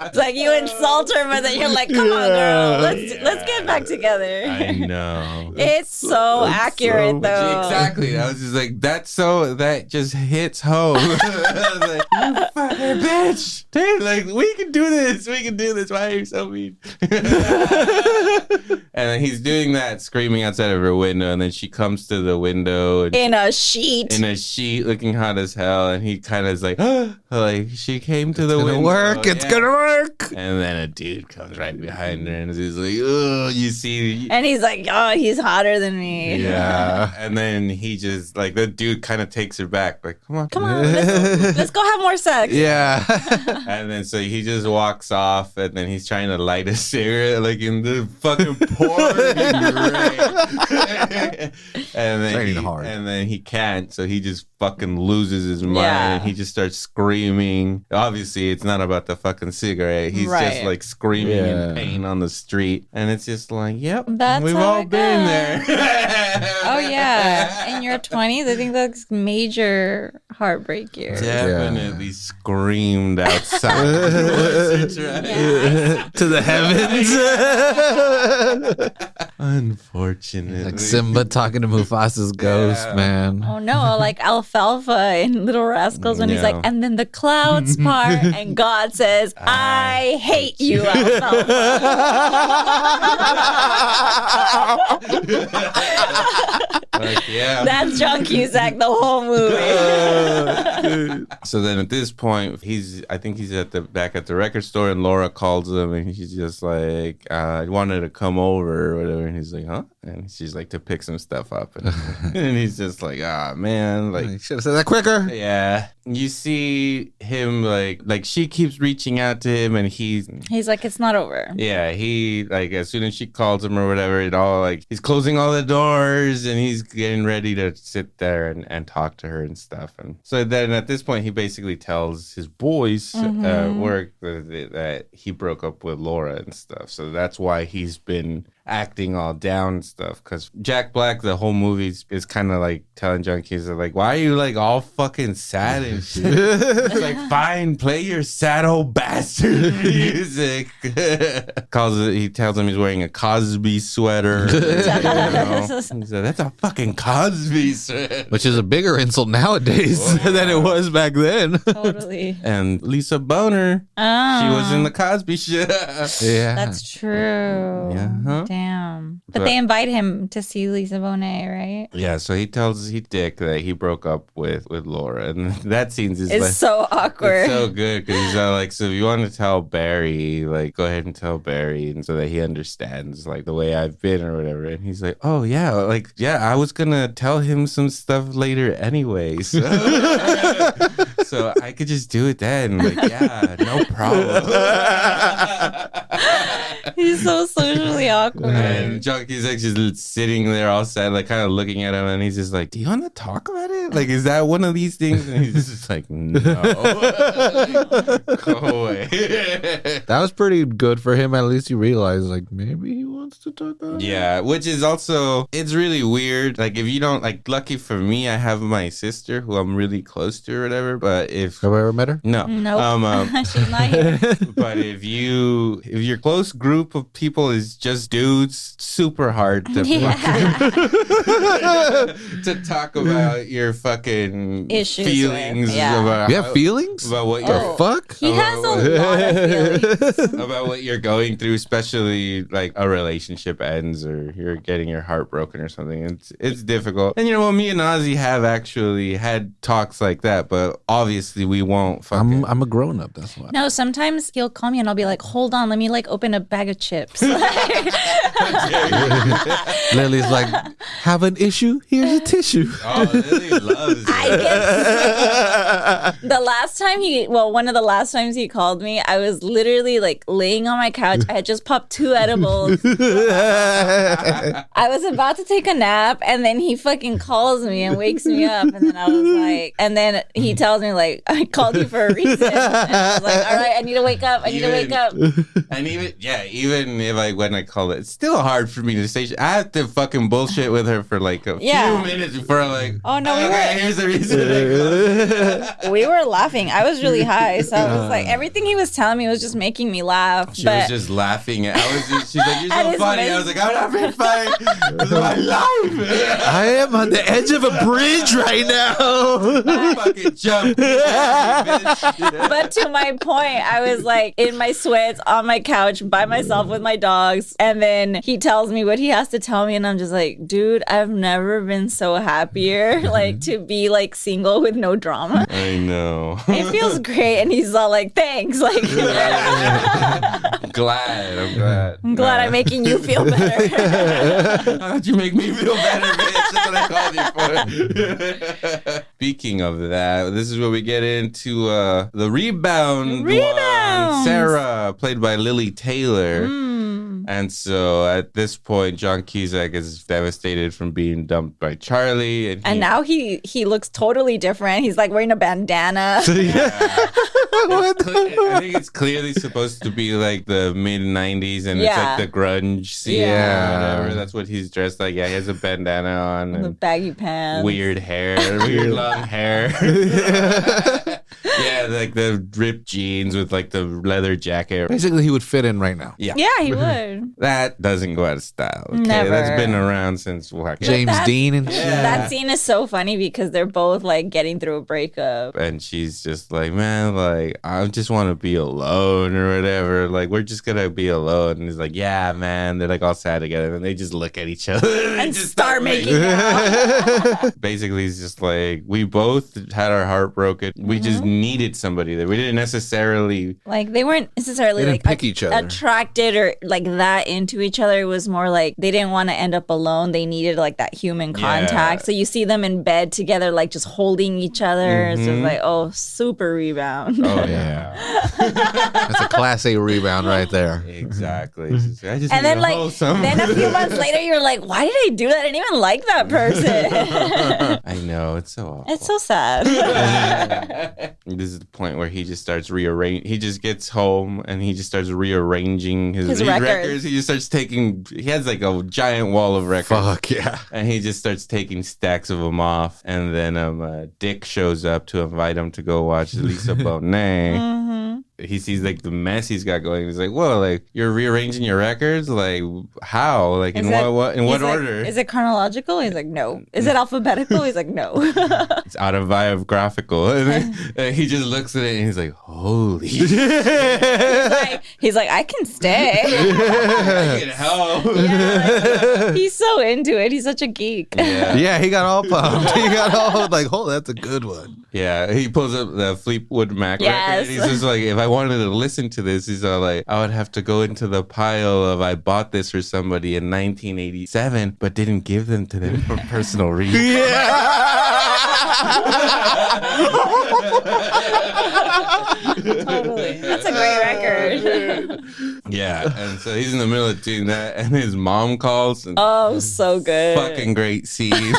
It's like you insult her, but then you're like, "Come on, girl, let's get back together." I know. It's so accurate, though. Exactly. I was just like, that just hits home. I was like, you fucking bitch. Dude, like, we can do this. Why are you so mean? And then he's doing that, screaming outside of her window, and then she comes to the window and In a sheet, looking hot as hell, and he kind of is like, like she came to the window. It's gonna work. And then a dude comes right behind her, and he's like, oh, you see. and he's like, "Oh, he's hotter than me." Yeah. And then he just, like, the dude kind of takes her back, like, come on. Let's go have more sex. Yeah. And then so he just walks off, and then he's trying to light a cigarette, like in the fucking pouring rain. Raining hard. And then he can't, so he just fucking loses his mind. Yeah. And he just starts screaming. Obviously, it's not about the fucking cigarette. He's just Right. like screaming in pain on the street. And it's just like, yep, That's we've how all it been goes. there. Oh yeah, in your 20s, I think that's major heartbreak years. Definitely screamed outside. To the heavens. Unfortunately. Like Simba talking to Mufasa's ghost, man. Oh no, like Alfalfa in Little Rascals when he's Yeah. like, and then the clouds part, and God says, "I hate you, Alfalfa." Like, yeah. That's John Cusack the whole movie. So then at this point, I think he's back at the record store, and Laura calls him, and he's just like, I wanted to come over or whatever. And he's like, huh? And she's like, to pick some stuff up. And, and he's just like, man, like, Should have said that quicker. yeah. You see him like she keeps reaching out to him, and he's like, it's not over. yeah, he like as soon as she calls him or whatever, it all like he's closing all the doors and he's getting ready to sit there and talk to her and stuff. And so then at this point, he basically tells his boys at work that he broke up with Laura and stuff. So that's why he's been acting all down and stuff. Because Jack Black, the whole movie is kind of like telling junkies, like, why are you like all fucking sad and shit? It's like, fine, play your sad old bastard music. He tells him he's wearing a Cosby sweater. He said, that's a fucking Cosby sweater. Which is a bigger insult nowadays than it was back then. Totally. And Lisa Boner, she was in the Cosby show. Yeah. That's true. Yeah. Damn. But they invite him to see Lisa Bonet, right? Yeah, so he tells Dick that he broke up with Laura. And that scene is It's like, so awkward. it's so good because he's like, so if you want to tell Barry, like, go ahead and tell Barry, and so that he understands like the way I've been or whatever. And he's like, oh yeah, like, yeah, I was gonna tell him some stuff later anyway, so, so I could just do it then. Like, yeah, no problem. He's so socially awkward. And Junkie's like just sitting there all sad, like kind of looking at him, and he's just like, do you want to talk about it? Like, is that one of these things? And he's just like, no. Go away. That was pretty good for him. At least he realized, like, maybe he wants to talk about it. Yeah, which is also, it's really weird. Like, if you don't, like, lucky for me, I have my sister who I'm really close to or whatever, but if... Have I ever met her? No. Nope. She's not here. But if your close group of people is just dudes, super hard to to talk about your fucking Issues feelings with, yeah. about You have feelings? about what The you're fuck? He has a lot of feelings. about what you're going through, especially like a relationship ends or you're getting your heart broken or something. It's difficult. And you know what, me and Ozzy have actually had talks like that, but obviously we won't fucking I'm a grown up, that's why. No, sometimes he'll call me and I'll be like, hold on, let me like open a bag of chips. Lily's like, have an issue? Here's a tissue. Oh, Lily loves it. The last time one of the last times he called me, I was literally like laying on my couch. I had just popped 2 edibles. I was about to take a nap and then he fucking calls me and wakes me up. And then I was like, and then he tells me like, I called you for a reason. And I was like, all right, I need to wake up. And even if when I call it, it's still hard for me to say. I have to fucking bullshit with her for like a few minutes before like, oh no, here's the reason. We were laughing. I was really high, so I was like, everything he was telling me was just making me laugh. She was just laughing. She's like, you're so funny. I was like, I'm not being funny. This is my life. I am on the edge of a bridge right now. Fucking jump. But to my point, I was like in my sweats on my couch by myself with my dogs, and then he tells me what he has to tell me, and I'm just like, dude, I've never been so happier, like to be like single with no drama. I know. It feels great, and he's all like, thanks, like. I'm glad. I'm glad I'm making you feel better. How'd you make me feel better, bitch? That's what I called you for. Speaking of that, this is where we get into the rebound one. Sarah, played by Lily Taylor. And so at this point, John Cusack is devastated from being dumped by Charlie. And now he looks totally different. He's like wearing a bandana. I think it's clearly supposed to be like the mid 90s and it's like the grunge scene or whatever. That's what he's dressed like. Yeah, he has a bandana on. And the baggy pants. Weird hair. Weird long hair. Yeah, like the ripped jeans with like the leather jacket. Basically, he would fit in right now. Yeah, he would. That doesn't go out of style. Okay? Never. That's been around since James Dean and shit. That scene is so funny because they're both like getting through a breakup. And she's just like, man, like, I just want to be alone or whatever. Like, we're just going to be alone. And he's like, yeah, man. They're like all sad together. And they just look at each other and just start making out. Basically, he's just like, we both had our heart broken. We just needed somebody there. We didn't necessarily. Like, they weren't necessarily like pick each other. Attracted or like that into each other. It was more like they didn't want to end up alone. They needed like that human contact. So you see them in bed together, like just holding each other. It's just like, oh, super rebound. Oh, yeah. That's a class A rebound right there. Exactly. And then then a few months later, you're like, why did I do that? I didn't even like that person. I know. It's so awful. It's so sad. this is the point where he just starts he just gets home and he just starts rearranging his records. He just starts he has like a giant wall of records. Fuck yeah. And he just starts taking stacks of them off. And then Dick shows up to invite him to go watch Lisa Bonet. He sees like the mess he's got going. He's like, "Whoa! Like you're rearranging your records? Like how? Like in what order? Is it chronological?" He's like, "No." Is it alphabetical? He's like, "No." It's autobiographical. And then, he just looks at it and he's like, "Holy!" he's like, "I can stay. I can help." Yeah, he's so into it. He's such a geek. Yeah, he got all pumped. He got all like, "Oh, that's a good one." Yeah, he pulls up the Fleetwood Mac record. And he's just like, if I wanted to listen to this, he's all like, I would have to go into the pile of I bought this for somebody in 1987, but didn't give them to them for personal reasons. Totally. That's a great record. Yeah, and so he's in the middle of doing that, and his mom calls. And so good. Fucking great scene.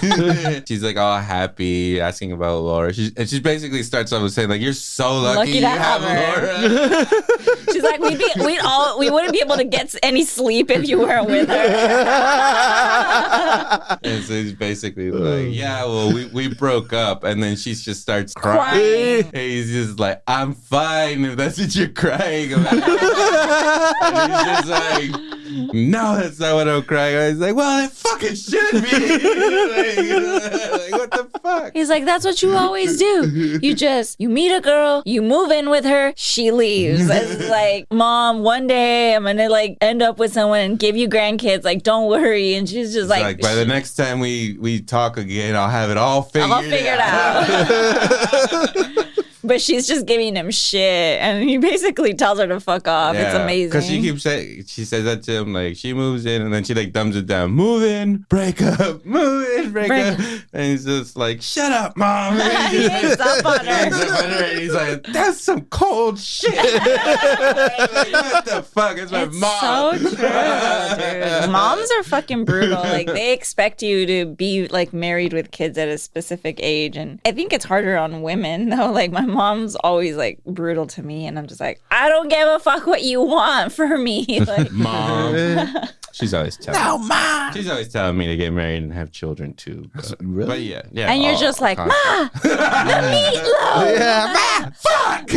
She's like all happy, asking about Laura. She basically starts off with saying like, "You're so lucky you have Laura." She's like, we wouldn't be able to get any sleep if you weren't with her. And so he's basically like, "Yeah, well, we broke up," and then she just starts crying. And he's just like, "I'm fine if that's what you're crying about." And he's just like, "No, that's not what I'm crying about." He's like, "Well, it fucking should be." like, what the fuck? He's like, "That's what you always do. You meet a girl, you move in with her, she leaves." It's like, "Mom, one day I'm gonna like end up with someone and give you grandkids. Like, don't worry." And she's just like, by the next time we talk again, I'll have it all figured out. But she's just giving him shit, and he basically tells her to fuck off. Yeah, it's amazing. Because she keeps saying, she says that to him, like, she moves in, and then she, like, dumbs it down. Move in, break up, move in, break up. And he's just like, "Shut up, Mom." And he hangs up on her. And he's like, "That's some cold shit." What the fuck? It's my mom. So true, dude. Moms are fucking brutal. Like, they expect you to be, like, married with kids at a specific age. And I think it's harder on women, though. Like, my mom's always like brutal to me, and I'm just like, I don't give a fuck what you want for me. Like, Mom. She's always telling me. No, Mom. She's always telling me to get married and have children too. Really? But yeah. And you're just like, Ma, the meatloaf. Yeah, Ma, fuck.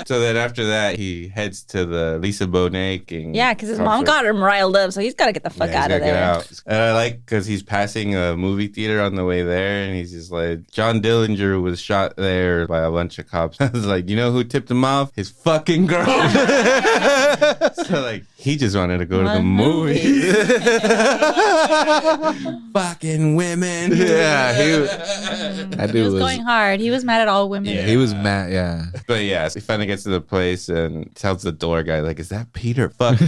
So then after that, he heads to the Lisa Bonet concert. Yeah, because his mom got him riled up, so he's got to get the fuck out of there. Get out. And I like because he's passing a movie theater on the way there, and he's just like, John Dillinger was shot there by a bunch of cops. I was like, you know who tipped him off? His fucking girl. So like, he just wanted to go to the movies. Fucking women. Yeah, he was going hard. He was mad at all women. Yeah, he was mad. Yeah, but yeah, so he finally gets to the place and tells the door guy, like, "Is that Peter?" Fuck.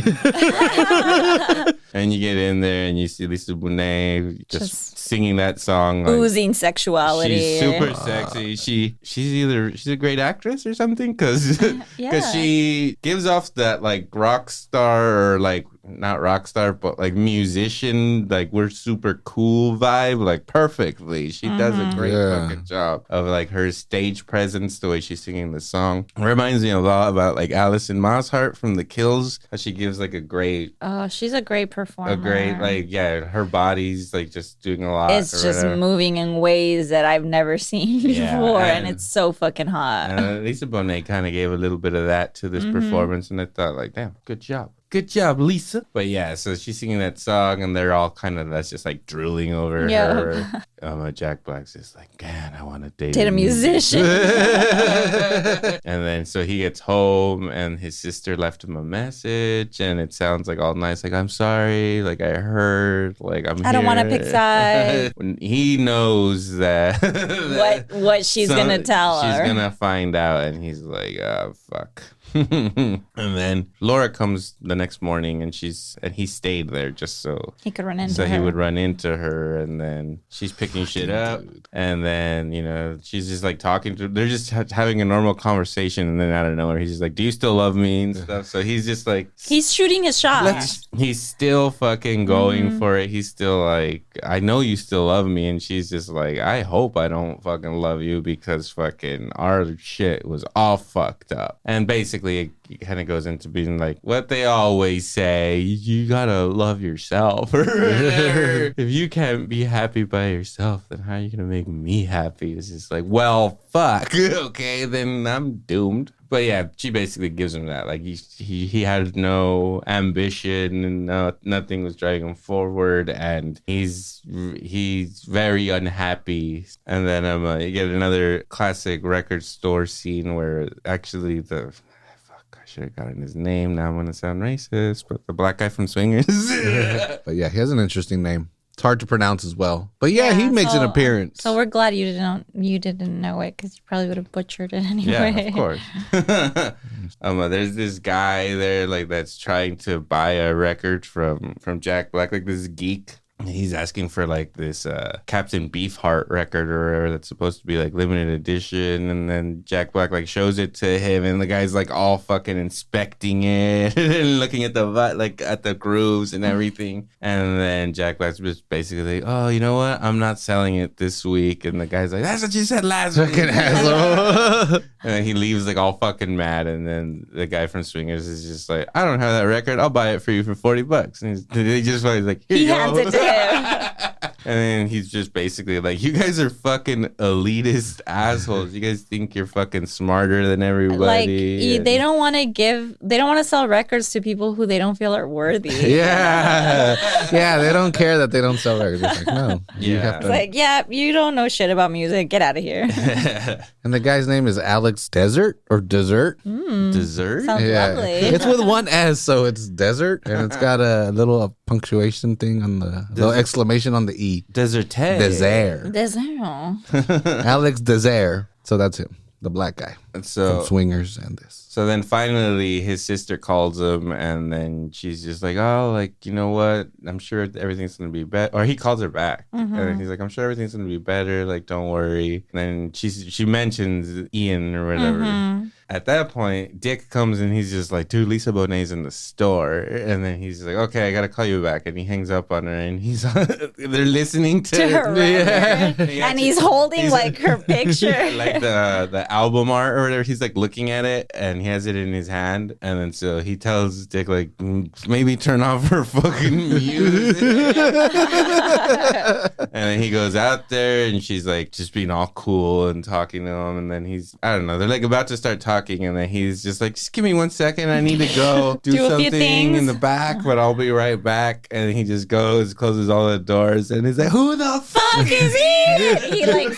And you get in there and you see Lisa Bonet just singing that song, like, oozing sexuality. She's super sexy. She's a great actress or something, because she gives off that like rock star, or like not rock star, but like musician, like we're super cool vibe, like perfectly. She does a great fucking job of like her stage presence, the way she's singing the song. It reminds me a lot about like Alison Mosshart from The Kills. She gives like a great, she's a great performer. A great, like, yeah, her body's like just doing a lot. It's just moving in ways that I've never seen before, and it's so fucking hot. Lisa Bonet kind of gave a little bit of that to this performance, and I thought, like, damn, good job. Good job, Lisa. But yeah, so she's singing that song, and they're all kind of, that's just like drooling over her. Jack Black's just like, man, I want to date a musician. And then so he gets home, and his sister left him a message, and it sounds like all nice, like, I'm sorry, like I heard, like I don't want to pick sides. When he knows that, what she's gonna tell her. She's gonna find out, and he's like, oh, fuck. And then Laura comes the next morning, and he stayed there just so he could run into her. He would run into her, and then she's picking shit up, and then she's just like talking to. They're just having a normal normal conversation, and then out of nowhere, he's just like, "Do you still love me?" and stuff. So he's just like, he's shooting his shot. He's still fucking going for it. He's still like, "I know you still love me," and she's just like, "I hope I don't fucking love you because fucking our shit was all fucked up." And basically, it kind of goes into being like what they always say: you gotta love yourself. If you can't be happy by yourself, then how are you gonna make me happy? It's just like, well, fuck. Okay, then I'm doomed. But yeah, she basically gives him that. Like he had no ambition and nothing was driving him forward, and he's very unhappy. And then you get another classic record store scene where actually I should have gotten his name. Now I'm gonna sound racist, but the black guy from Swingers. But yeah, he has an interesting name. It's hard to pronounce as well. But yeah, he makes an appearance. So we're glad you didn't know it, because you probably would have butchered it anyway. Yeah, of course. There's this guy there like that's trying to buy a record from Jack Black, like this geek. He's asking for like this Captain Beefheart record or whatever that's supposed to be like limited edition, and then Jack Black like shows it to him, and the guy's like all fucking inspecting it and looking at the grooves and everything, and then Jack Black's just basically like, "Oh, you know what? I'm not selling it this week," and the guy's like, "That's what you said last week." Fucking asshole. And then he leaves like all fucking mad, and then the guy from Swingers is just like, "I don't have that record. I'll buy it for you for $40." And he's just like, "Here you go." Hands it to him. And then he's just basically like, "You guys are fucking elitist assholes. You guys think you're fucking smarter than everybody." Like, they don't want to sell records to people who they don't feel are worthy. Yeah. Yeah, they don't care that they don't sell records. It's like, no. Yeah. It's like, yeah, you don't know shit about music. Get out of here. And the guy's name is Alex Desert or Dessert. Dessert? Sounds lovely. It's with one S, so it's Desert, and it's got a little punctuation thing on the little exclamation on the E. Deserte. Desert. Alex Desert. So that's him, the black guy from Swingers and this. So then finally his sister calls him, and then she's just like, "Oh, like, you know what? I'm sure everything's going to be better." Or he calls her back. And then he's like, "I'm sure everything's going to be better. Like, don't worry." And then she mentions Ian or whatever. At that point, Dick comes and he's just like, "Dude, Lisa Bonet's in the store." And then he's like, "Okay, I got to call you back." And he hangs up on her, and they're listening to her record. And he's holding like her picture. Like the album art or whatever. He's like looking at it, and he has it in his hand. And then so he tells Dick like, maybe turn off her fucking music. And then he goes out there, and she's like just being all cool and talking to him. And then I don't know, they're like about to start talking, and then he's just like, "Just give me 1 second, I need to go do something in the back, but I'll be right back." And he just goes, closes all the doors, and he's like, "Who the fuck is he?" He like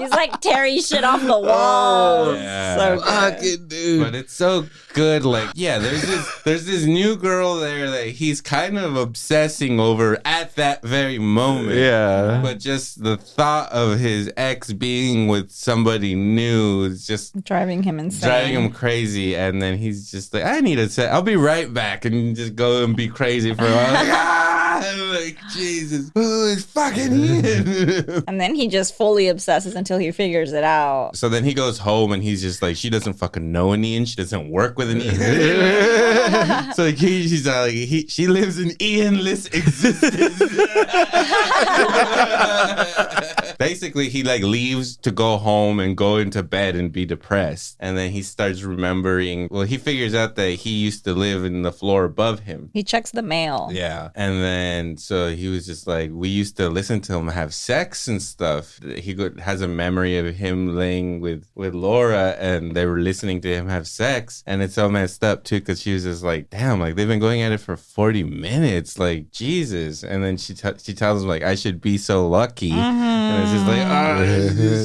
he's like tearing shit off the walls. Yeah. So good. Fucking dude. But it's so good. Like, yeah, there's this new girl there that he's kind of obsessing over at that very moment. Yeah. But just the thought of his ex being with somebody new is just driving him insane. Driving him crazy. And then he's just like, "I need a set. I'll be right back." And just go and be crazy for a while. Like, like, Jesus, who is fucking Ian? And then he just fully obsesses until he figures it out. So then he goes home, and he's just like, she doesn't fucking know an Ian. She doesn't work with an Ian. So like, she's like, she lives an Ian-less existence. Basically, he like leaves to go home and go into bed and be depressed. And then he starts remembering, well, he figures out that he used to live in the floor above him. He checks the mail. Yeah. And then so he was just like, we used to listen to him have sex and stuff. He has a memory of him laying with Laura, and they were listening to him have sex. And it's so messed up too, because she was just like, damn, like they've been going at it for 40 minutes. Like, Jesus. And then she tells him like, I should be so lucky. And it's just like, oh,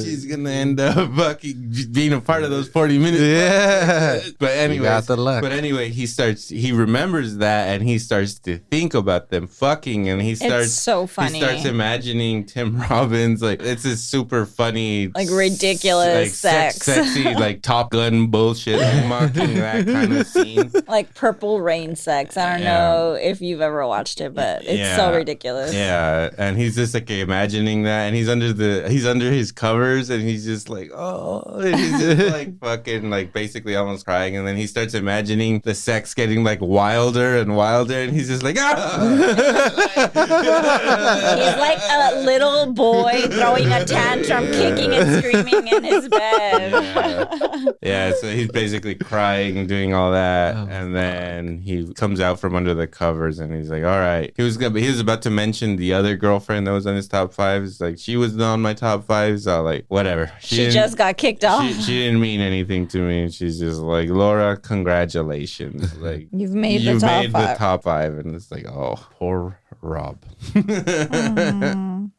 she's going to end up fucking being a part of those 40 minutes. Yeah. But anyway, got the luck. But anyway, he remembers that, and he starts to think about them fucking, and he starts it's so funny. He starts imagining Tim Robbins, like it's a super funny, like ridiculous sexy, like Top Gun bullshit, like mocking that kind of scene. Like Purple Rain sex. I don't know if you've ever watched it, but it's so ridiculous. Yeah, and he's just like imagining that, and he's under he's under his covers, and he's just like, oh, and he's just like fucking like basically almost crying, and then he starts imagining the sex getting like wilder and wilder, and he's just like, ah. He's like a little boy throwing a tantrum, kicking and screaming in his bed. Yeah, so he's basically crying, doing all that, and then he comes out from under the covers, and he's like, all right. He was about to mention the other girlfriend that was on his top 5. It's like, she was on my top 5, so like, whatever. She just got kicked off. She didn't mean anything to me. She's just like, Laura, congratulations. Like, you've made the top 5. And it's like, oh, poor Rob.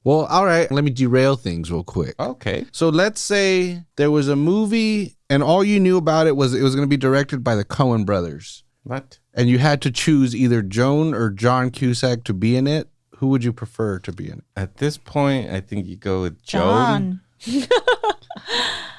Well, all right. Let me derail things real quick. Okay. So let's say there was a movie and all you knew about it was going to be directed by the Coen brothers. What? And you had to choose either Joan or John Cusack to be in it. Who would you prefer to be in it? At this point, I think you go with Joan.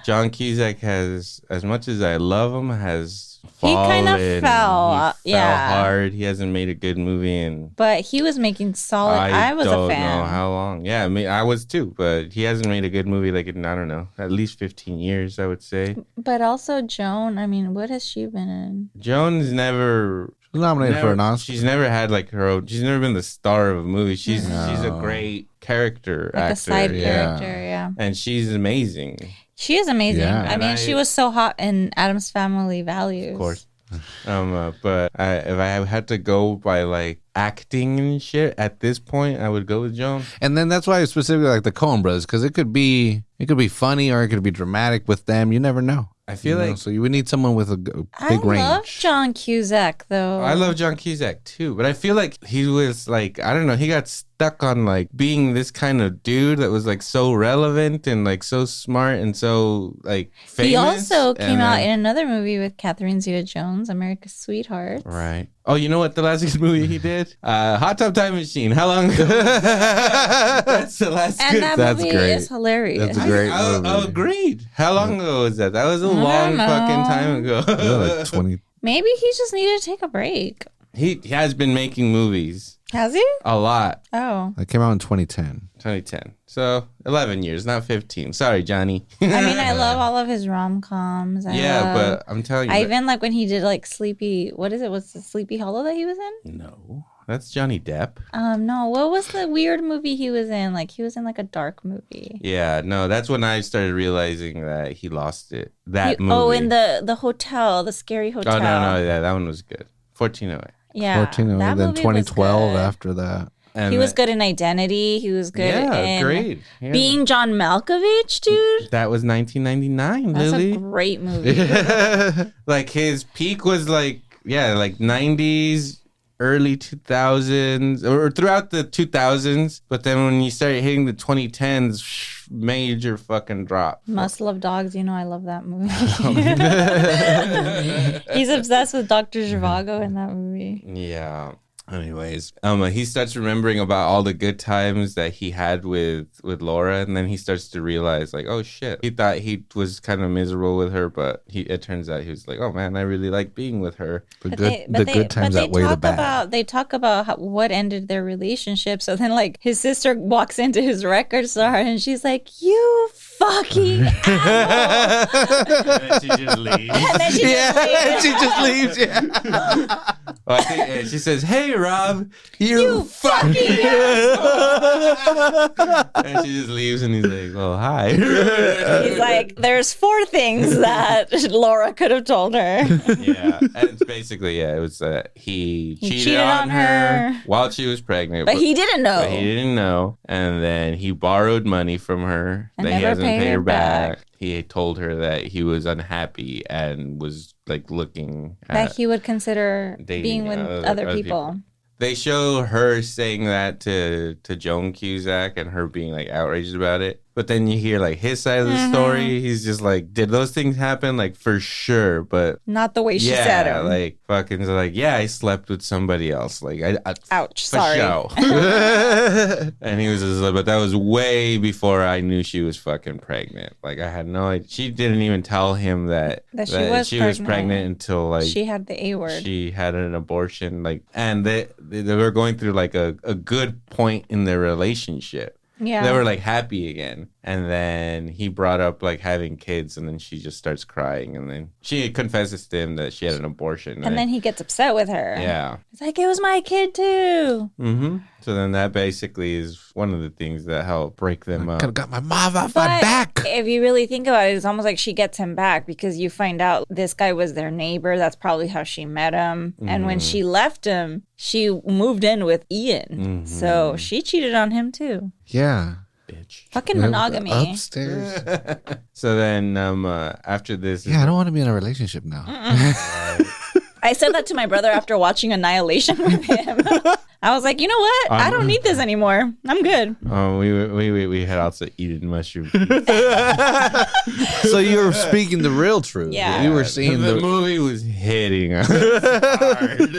John Cusack has, as much as I love him, has fallen. He kind of fell. He fell hard. He hasn't made a good movie but he was making solid. I was a fan. I don't know how long. Yeah, I mean, I was too, but he hasn't made a good movie like in, I don't know, at least 15 years, I would say. But also Joan, I mean, what has she been in? Joan's never nominated for an Oscar. She's never had like her own. She's never been the star of a movie. She's a great character actor. A side character, yeah. And she's amazing. She is amazing. Yeah. I mean, she was so hot in Addams Family Values. Of course. But if I had to go by like acting and shit at this point, I would go with Joan. And then that's why I specifically like the Coen brothers, because it could be funny or it could be dramatic with them. You never know. I feel like so you would need someone with a big range. I love John Cusack though. I love John Cusack too, but I feel like he was like, I don't know, he got stuck on like being this kind of dude that was like so relevant and like so smart and so like famous. He also came out in another movie with Catherine Zeta-Jones, America's Sweetheart. Right. Oh, you know what? The last good movie he did? Hot Tub Time Machine. How long ago? That's the last and good. That That's movie great. is hilarious. That's a great movie. Oh, agreed. How long ago was that? That was a long fucking time ago. Like 20. Maybe he just needed to take a break. He has been making movies. Has he? A lot. Oh. That came out in 2010. 2010. So 11 years, not 15. Sorry, Johnny. I mean, I love all of his rom-coms. But I'm telling you. I even like when he did like Sleepy, what is it? What's the Sleepy Hollow that he was in? No. That's Johnny Depp. No. What was the weird movie he was in? Like he was in like a dark movie. Yeah, no, that's when I started realizing that he lost it. That movie. Oh, in the hotel, the scary hotel. Oh, no, yeah, that one was good. 1408. Yeah. 1408, then 2012 after that. And he was good in Identity. He was good in great. Yeah. Being John Malkovich, dude. That was 1999, That's Lily. a great movie. Like his peak was like 90s, early 2000s, or throughout the 2000s. But then when you started hitting the 2010s, major fucking drop. Must Love Dogs. You know I love that movie. He's obsessed with Dr. Zhivago in that movie. Yeah. Anyways, he starts remembering about all the good times that he had with Laura, and then he starts to realize, like, oh shit, he thought he was kind of miserable with her, but it turns out he was like, oh man, I really like being with her. The good times outweigh the bad. They talk about what ended their relationship. So then, like, his sister walks into his record store, and she's like, "You fucking asshole." And then she just leaves. She just leaves. Yeah. Well, I think she says, "Hey, Rob, You fucking asshole. and she just leaves, and he's like, "Well, hi." He's like, there's 4 things that Laura could have told her. Yeah, and it's basically, it was he cheated on her while she was pregnant, But he didn't know. But he didn't know, and then he borrowed money from her And that he never hasn't paid paid her her back. back. He told her that he was unhappy and was like looking That at he would consider dating being with other people. They show her saying that to Joan Cusack and her being like outraged about it. But then you hear like his side of the story. He's just like, did those things happen? Like for sure, but Not the way she said yeah, him. like fucking like, yeah, I slept with somebody else. Like I Ouch, for sorry. show. And he was just like, but that was way before I knew she was fucking pregnant. Like I had no idea. She didn't even tell him that she was pregnant until like she had the A word. she had an abortion. Like, and they were going through like a good point in their relationship. Yeah. They were like happy again. And then he brought up like having kids, and then she just starts crying, and then she confesses to him that she had an abortion. And then he gets upset with her. Yeah. It's like, it was my kid too. Mm-hmm. So then that basically is one of the things that help break them up. Could have got my mom off my back. If you really think about it, it's almost like she gets him back because you find out this guy was their neighbor. That's probably how she met him. And when she left him, she moved in with Ian. So she cheated on him too. Yeah. Bitch. Fucking monogamy. Upstairs. So then after this... Yeah, I don't want to be in a relationship now. I said that to my brother after watching Annihilation with him. I was like, you know what? I don't need this anymore. I'm good. We had also eaten mushroom. So you were speaking the real truth. Yeah. You were seeing the movie was hitting us hard.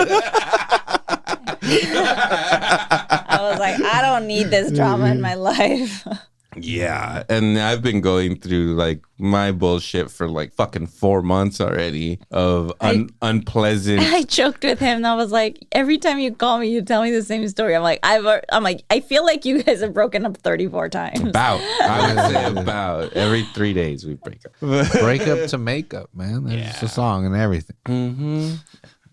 I was like, I don't need this drama in my life. Yeah, and I've been going through like my bullshit for like fucking 4 months already of unpleasant. I joked with him and I was like, every time you call me, you tell me the same story. I'm like, I feel like you guys have broken up 34 times. I would say about every 3 days we break up. break up to make up, man. That's a song and everything. Mm-hmm.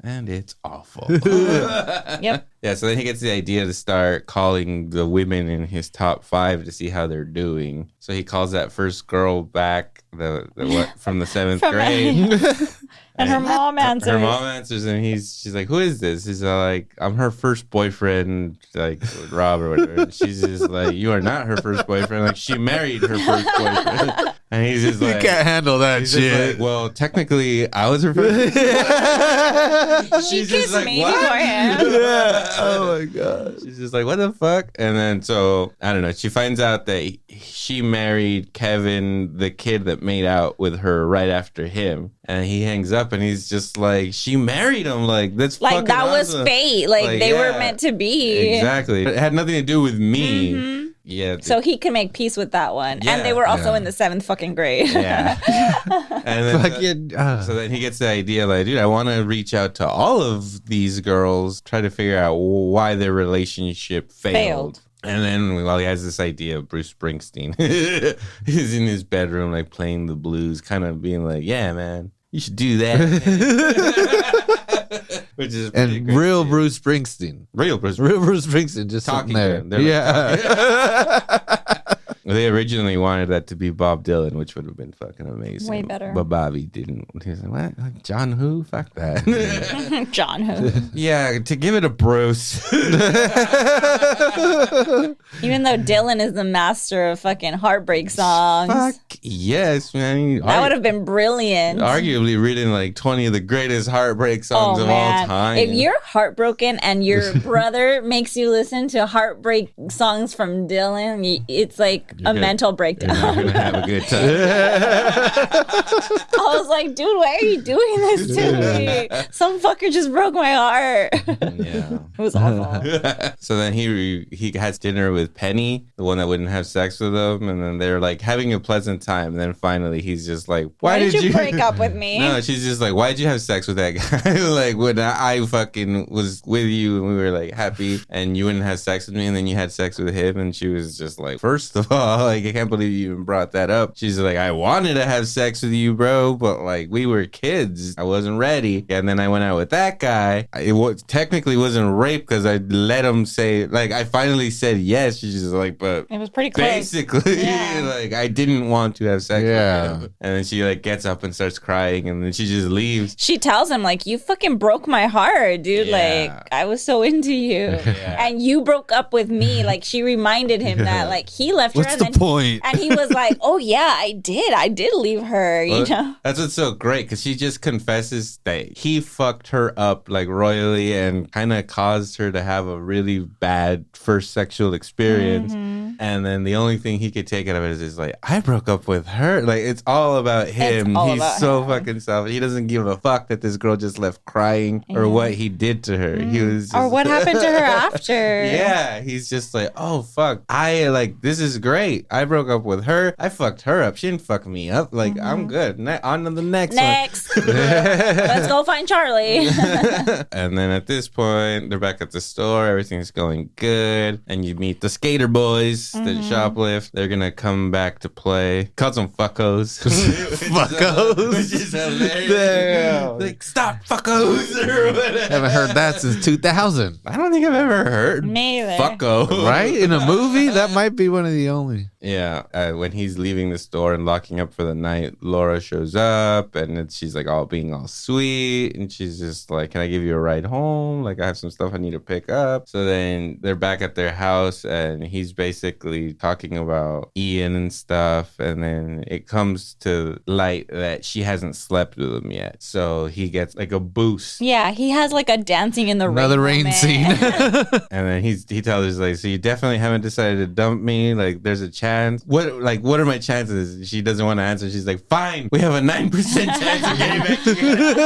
And it's awful. Yep. Yeah, so then he gets the idea to start calling the women in his top 5 to see how they're doing. So he calls that first girl back, the from the 7th grade. And her mom answers. Her mom answers, and she's like, "Who is this?" He's like, "I'm her first boyfriend, like Rob or whatever." And she's just like, "You are not her first boyfriend. Like she married her first boyfriend." And he's just like, You can't handle that he's just shit. like, well, technically, I was her first. She She's kissed just like, me what? for him. Oh my god. She's just like, what the fuck? And then so I don't know. She finds out that she married Kevin, the kid that made out with her right after him. And he hangs up and he's just like, she married him. Like, that's Like, fucking that awesome. was fate. Like they were meant to be. Exactly. It had nothing to do with me. Yeah. So he can make peace with that one. Yeah. And they were also Yeah. in the 7th fucking grade. Yeah. And then so then he gets the idea like, dude, I want to reach out to all of these girls, try to figure out why their relationship failed. And then while he has this idea, Bruce Springsteen is in his bedroom, like playing the blues, kind of being like, yeah, man, you should do that. Which is And great. real Bruce Springsteen. Real Bruce Springsteen just talking sitting there. to him. Yeah. They originally wanted that to be Bob Dylan, which would have been fucking amazing. Way better. But Bobby didn't. He was like, what? Like, John who? Fuck that. John who? Yeah, to give it a Bruce. Even though Dylan is the master of fucking heartbreak songs. Fuck yes, man. That would have been brilliant. Arguably written like 20 of the greatest heartbreak songs of all time. If you're heartbroken and your brother makes you listen to heartbreak songs from Dylan, it's like a mental breakdown. You're not gonna have a good time. I was like, dude, why are you doing this to me? Some fucker just broke my heart. Yeah. It was awful. So then he has dinner with Penny, the one that wouldn't have sex with him, and then they're like having a pleasant time. And then finally he's just like, why did you break up with me? No, she's just like, why'd you have sex with that guy? Like when I fucking was with you and we were like happy, and you wouldn't have sex with me, and then you had sex with him, and she was just like, first of all, like I can't believe you even brought that up. She's like, I wanted to have sex with you, bro, but like we were kids. I wasn't ready. And then I went out with that guy. It technically wasn't rape because I let him say, like, I finally said yes. She's just like, but It was pretty close. basically, Yeah. like I didn't want to have sex Yeah. with him. And then she like gets up and starts crying, and then she just leaves. She tells him, like, you fucking broke my heart, dude. Yeah. Like, I was so into you. And you broke up with me. Like, she reminded him that, like, he left her. What's And the then, point? and he was like, oh, yeah, I did. I did leave her, you know? That's what's so great, because she just confesses that he fucked her up like royally and kind of caused her to have a really bad first sexual experience. And then the only thing he could take out of it is like, I broke up with her. Like, it's all about him. all He's about so him. fucking selfish. He doesn't give a fuck that this girl just left crying or what he did to her. He was just, Or what happened to her after. Yeah, he's just like, oh fuck, I like this is great. I broke up with her. I fucked her up. She didn't fuck me up. Like I'm good. On to the next one. Next. Let's go find Charlie. And then at this point, they're back at the store. Everything's going good, and you meet the skater boys. thieves that shoplift. They're gonna come back to play. Calls them fuckos. Fuckos. Which is hilarious. Like, stop fuckos or whatever. Haven't heard that since 2000. I don't think I've ever heard Me either. fucko. Right? In a movie? That might be one of the only. Yeah, when he's leaving the store and locking up for the night, Laura shows up and she's like being all sweet, and she's just like, "Can I give you a ride home? Like, I have some stuff I need to pick up." So then they're back at their house, and he's basically talking about Ian and stuff, and then it comes to light that she hasn't slept with him yet, so he gets like a boost. Yeah, he has like a dancing in the rain. Another rain moment. scene. And then he tells her like, "So you definitely haven't decided to dump me? Like, there's a chance. What are my chances?" She doesn't want to answer. She's like, "Fine, we have a 9% chance of getting back together."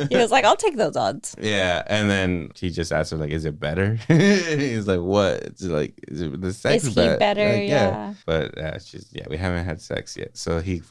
He was like, I'll take those odds. Yeah, and then he just asks her like, "Is it better?" He's like, "What?" It's like, "Is it the sex Is he better? Like, Yeah. But we haven't had sex yet. So he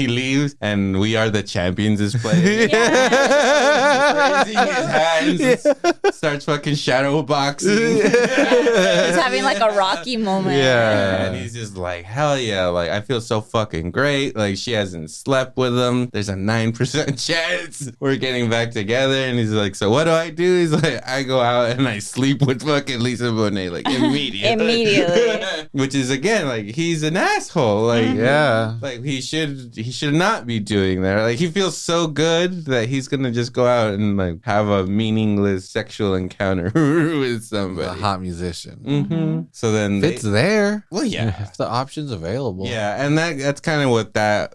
leaves, and We Are the Champions is playing. Raising his hands, starts fucking shadow boxing. He's having like a Rocky moment. Yeah, and he's just like, hell yeah, like, I feel so fucking great. Like, she hasn't slept with him. There's a 9% chance we're getting back together. And he's like, so what do I do? He's like, I go out and I sleep with fucking Lisa Bonet, like, immediately. Which is, again, like, he's an asshole. Like, Yeah. like, he should not be doing that. Like, he feels so good that he's gonna just go out and like have a meaningless sexual encounter with somebody. A hot musician. Mm-hmm. So then It's there. well, yeah. If the option's available. Yeah, and that's kind of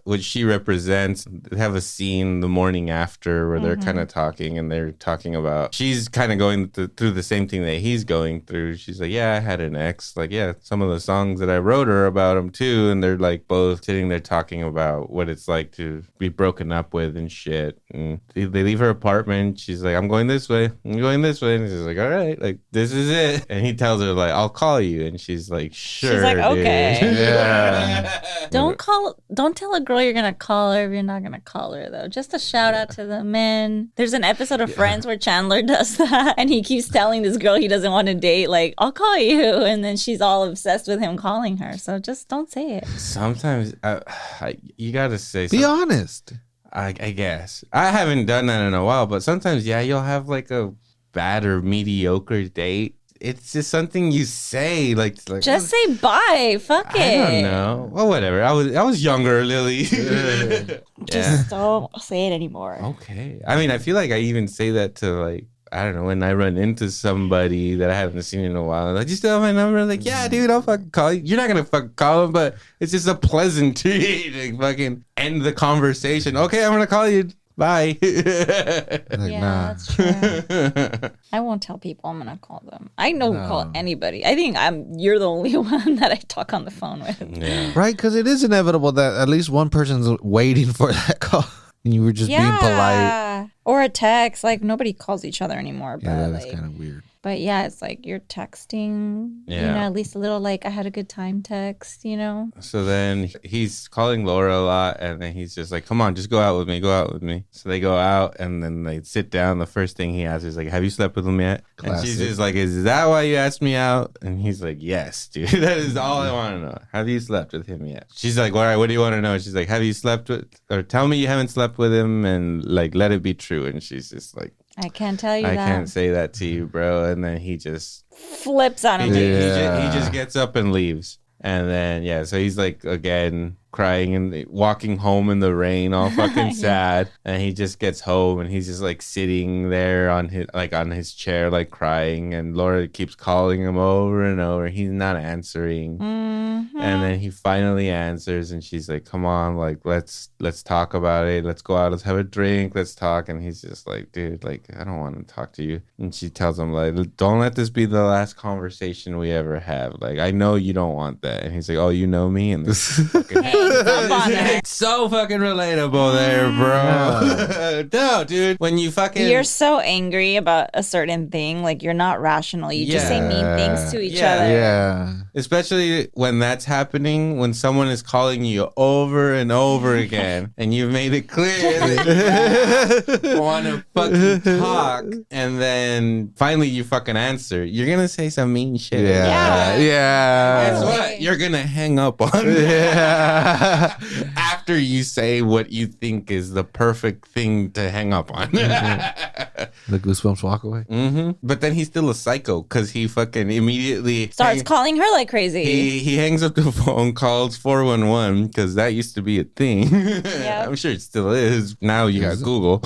what she represents. They have a scene the morning after where they're kind of talking, and they're talking about, she's kind of going through the same thing that he's going through. She's like, yeah, I had an ex. Like, yeah, some of the songs that I wrote are about him too. And they're like both sitting there talking about what it's like to be broken up with and shit. And they leave her apartment. She's like, I'm going this way. I'm going this way. And she's like, all right, like, this is it. And he tells her like, I'll call you. And she's like, sure. She's like, okay. Dude. Yeah. Don't tell a girl you're gonna call her if you're not gonna call her though. Just a shout out to the men. There's an episode of Friends where Chandler does that, and he keeps telling this girl he doesn't want to date, like, I'll call you, and then she's all obsessed with him calling her. So just don't say it. Sometimes you gotta say Be something. honest. I guess I haven't done that in a while, but sometimes, yeah, you'll have like a bad or mediocre date. It's just something you say, like Just say bye. Fuck it. I don't know. Well, whatever. I was younger, Lily. Just don't say it anymore. Okay. I mean, I feel like I even say that to like, I don't know, when I run into somebody that I haven't seen in a while. Like, you still have my number? Like, yeah, dude, I'll fucking call you. You're not gonna fucking call him, but it's just a pleasantry to fucking end the conversation. Okay, I'm gonna call you. Bye. Like, Yeah, nah. that's true. I won't tell people I'm gonna call them. I don't call anybody. I think you're the only one that I talk on the phone with. Yeah. Right? Because it is inevitable that at least one person's waiting for that call. And you were just being polite. Or a text. Like, nobody calls each other anymore. Yeah, But that's like, kind of weird. but yeah, it's like you're texting. You Yeah. know, at least a little like I had a good time text. You know. So then he's calling Laura a lot, and then he's just like, come on, just go out with me, go out with me. So they go out, and then they sit down. The first thing he asks is like, have you slept with him yet? And she's Classic. just like, is that why you asked me out? And he's like, yes, dude. That is all I want to know. Have you slept with him yet? She's like, all right, what do you want to know? She's like, have you slept with, or tell me you haven't slept with him, and like, let it be true. And she's just like, I can't tell you I that. can't say that to you, bro. And then he just Flips on him. he just gets up and leaves. And then, yeah, so he's like, again, crying and walking home in the rain, all fucking sad. And he just gets home and he's just like sitting there on his chair, like crying. And Laura keeps calling him over and over. He's not answering. Mm-hmm. And then he finally answers and she's like, come on, like, let's talk about it. Let's go out. Let's have a drink. Let's talk. And he's just like, dude, like, I don't want to talk to you. And she tells him, like, don't let this be the last conversation we ever have. Like, I know you don't want that. And he's like, oh, you know me? And this fucking up on it. So fucking relatable there, bro. No, dude. When you fucking... You're so angry about a certain thing. Like, you're not rational. You just say mean things to each other. Yeah. Especially when that's happening, when someone is calling you over and over again, and you've made it clear that you want to fucking talk, and then finally you fucking answer. You're going to say some mean shit. Yeah. Guess what? You're going to hang up on that after you say what you think is the perfect thing to hang up on. The goosebumps walk away. But then he's still a psycho because he fucking immediately starts calling her like crazy. He hangs up the phone, calls 411 because that used to be a thing. I'm sure it still is. Now you got Google.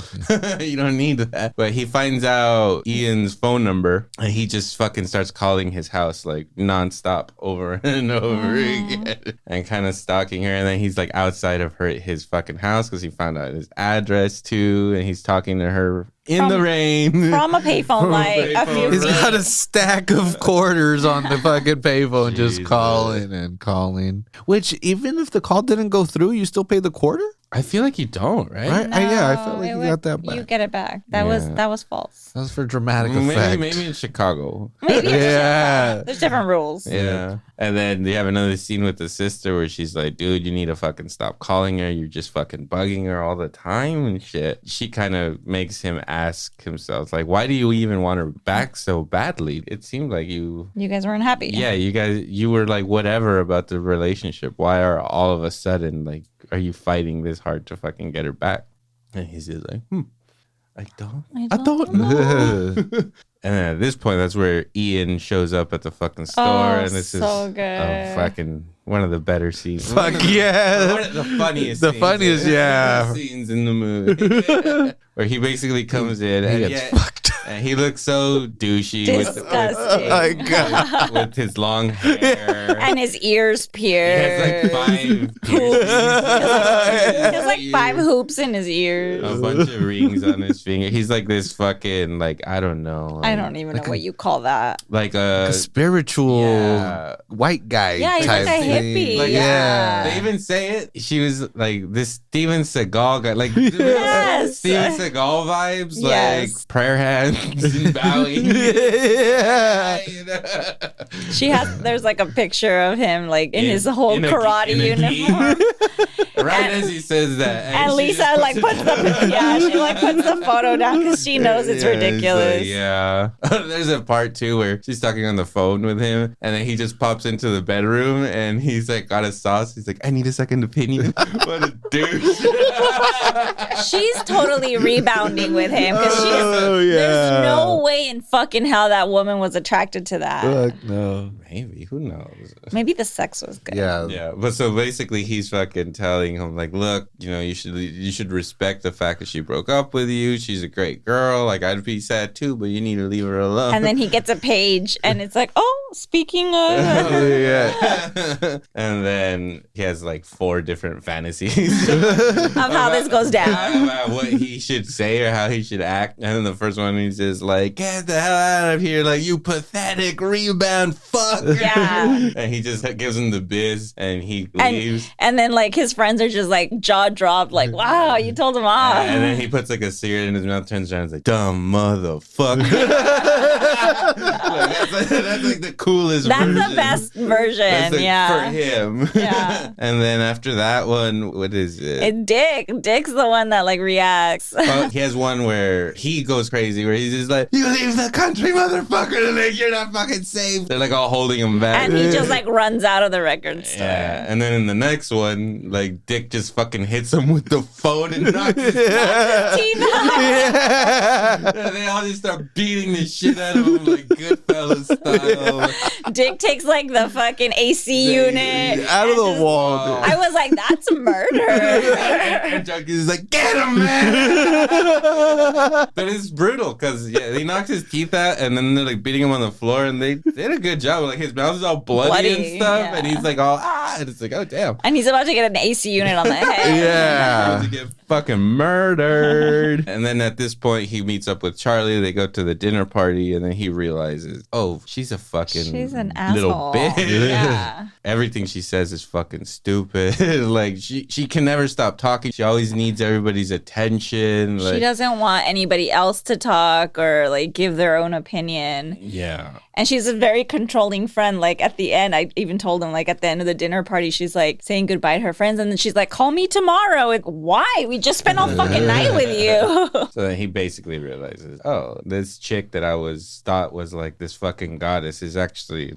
You don't need that. But he finds out Ian's phone number and he just fucking starts calling his house like nonstop over and over again and kind of stalking her. And then he's like outside of his fucking house because he found out his address too. And he's talking to her in the rain. From a payphone, like a few He's feet. got a stack of quarters on the fucking payphone, just calling and calling. Which, even if the call didn't go through, you still pay the quarter? I feel like you don't, right? Right? I felt like it you would- got that back. You get it back. That was false. That was for dramatic effect. Maybe in Chicago. Maybe Yeah. there's different rules. Yeah. And then they have another scene with the sister where she's like, dude, you need to fucking stop calling her. You're just fucking bugging her all the time and shit. She kind of makes him ask himself, like, why do you even want her back so badly? It seemed like you guys weren't happy. Yeah, you were like whatever about the relationship. Why are all of a sudden, like, are you fighting this hard to fucking get her back? And he's just like, I don't know. And then at this point, that's where Ian shows up at the fucking store, and this so is good. fucking one of the better scenes. Fuck yeah. One of the funniest. The funniest, scenes in the movie, where he basically comes in and, and he looks so douchey Disgusting. My God. with his long hair. And his ears He has pierced. like 5 piercings. There's like 5 hoops in his ears. A bunch of rings on his finger. He's like this fucking, like, I don't know. I don't even know what you call that. Like A spiritual white guy Yeah, he's type like a thing. hippie. Like, Yeah. They even say it. She was like this Steven Seagal guy. Like Yes. Steven Seagal vibes. Yes. Like prayer hands and bowing. Yeah. You know? There's like a picture of him like in his whole in a karate gi. uniform. Right as he says that. And she Lisa just like puts the photo down because she knows it's Yeah, ridiculous. like, yeah. There's a part too where she's talking on the phone with him and then he just pops into the bedroom and he's like got a sauce. He's like, I need a second opinion. What a douche. She's totally rebounding with him because Oh, yeah. there's no way in fucking hell that woman was attracted to that. Fuck no. Maybe, who knows? Maybe the sex was good. Yeah, but so basically he's fucking telling him like, look, you know, you should respect the fact that she broke up with you. She's a great girl. Like, I'd be sad too, but you need to leave her alone. And then he gets a page and it's like, oh, speaking of Yeah. And then he has like 4 different fantasies of how this goes down. about what he should say or how he should act. And then the first one he's just like, get the hell out of here, like, you pathetic rebound fuck. Yeah. And he just gives him the biz and he leaves. And then like his friends are just like jaw dropped, like, wow, you told him off. And then he puts like a cigarette in his mouth, turns around and is like, dumb motherfucker. That's like the coolest That's version. the best version. That's like Yeah. for him. Yeah. And then after that one, what is it? And Dick's the one that like reacts. Well, he has one where he goes crazy, where he's just like, you leave the country, motherfucker, and like, you're not fucking safe. They're like all holding him back. And he just like runs out of the record store. Yeah, and then in the next one, like Dick just fucking hits him with the phone and knocks his Teeth out. And they all just start beating the shit out of him like Goodfellas style. Dick takes like the fucking AC unit Out of and the just- wall. I was like, that's murder. And Junkies is like, get him, man! But it's brutal because he knocks his teeth out and then they're like beating him on the floor and they did a good job. Like his mouth is all bloody and stuff, yeah. and he's like all and it's like, oh damn. And he's about to get an AC unit on the head. Yeah. To get fucking murdered. And then at this point, he meets up with Charlie. They go to the dinner party, and then he realizes, oh, she's a fucking fucking She's an little asshole. bitch. Yeah. Everything she says is fucking stupid. Like she can never stop talking. She always needs everybody's attention. Like, She doesn't want anybody else to talk or like give their own opinion. yeah. And she's a very controlling friend. Like at the end, I even told him, like at the end of the dinner party, she's like saying goodbye to her friends. And then she's like, call me tomorrow. And why? We just spent all fucking night with you. So then he basically realizes, oh, this chick that I thought was like this fucking goddess is actually a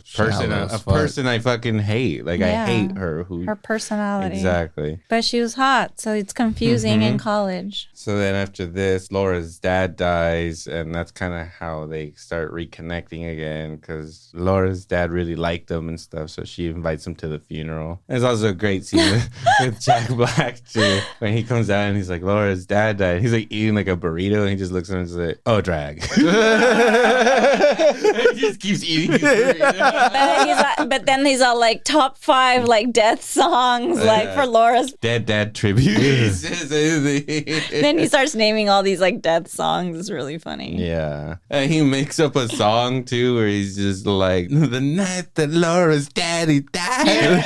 person I fucking hate. Like Yeah. I hate her. Her personality. Exactly. But she was hot. So it's confusing in college. So then after this, Laura's dad dies, and that's kind of how they start reconnecting again, because Laura's dad really liked them and stuff, so she invites him to the funeral. There's also a great scene with Jack Black, too, when he comes out and he's like, Laura's dad died. He's like eating like a burrito, and he just looks at him and is like, oh, drag. He just keeps eating his burrito. But then he's all like top 5 like death songs like for Laura's. Dead dad tribute. Then he starts naming all these like death songs. It's really funny. Yeah. And he makes up a song too where he's just like, the night that Laura's daddy died.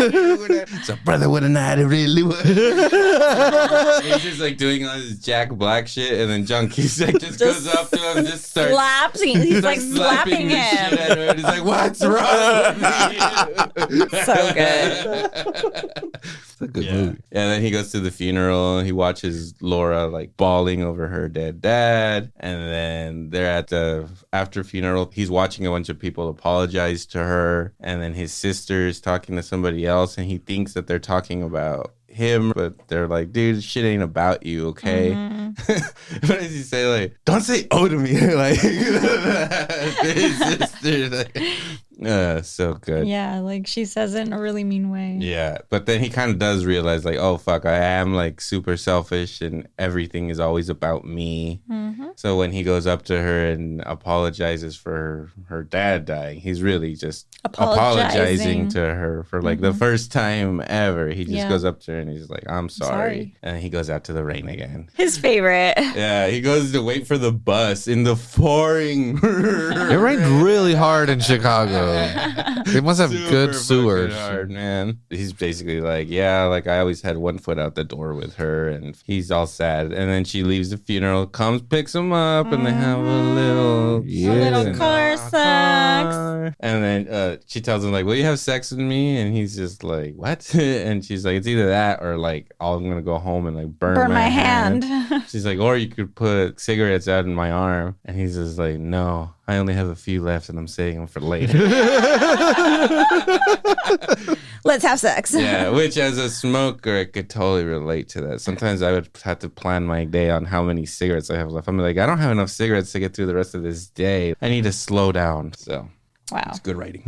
So brother, what a night it really was. He's just like doing all this Jack Black shit, and then John Cusack just goes up to him and just starts Slaps him. He's like slapping the shit him. out of her. And he's like, what's wrong with you? So good. It's a good movie. And then he goes to the funeral. He watches Laura like bawling over her dead dad. And then they're at the after funeral. He's watching a bunch of people apologize to her. And then his sister's talking to somebody else. And he thinks that they're talking about him, but they're like, dude, shit ain't about you, okay? What does he say? Like, don't say oh to me. Like, his sister. Like, so good. Yeah, like she says it in a really mean way. Yeah, but then he kind of does realize, like, oh, fuck, I am, like, super selfish and everything is always about me. So when he goes up to her and apologizes for her dad dying, he's really just apologizing to her for, like, the first time ever. He just goes up to her and he's like, I'm sorry. And he goes out to the rain again. His favorite. Yeah, he goes to wait for the bus in the pouring. It rained really hard in Chicago. They must have good sewers. Hard, man. He's basically like, yeah, like I always had one foot out the door with her, and he's all sad. And then she leaves the funeral, comes, picks him up, and they have a little car sex. And then she tells him like, will you have sex with me? And he's just like, what? And she's like, it's either that or like, I'm gonna go home and like burn my hand. She's like, or you could put cigarettes out in my arm. And he's just like, no, I only have a few left and I'm saving them for later. Let's have sex. Yeah, which as a smoker, I could totally relate to that. Sometimes I would have to plan my day on how many cigarettes I have left. I'm like, I don't have enough cigarettes to get through the rest of this day. I need to slow down. So Wow. it's good writing.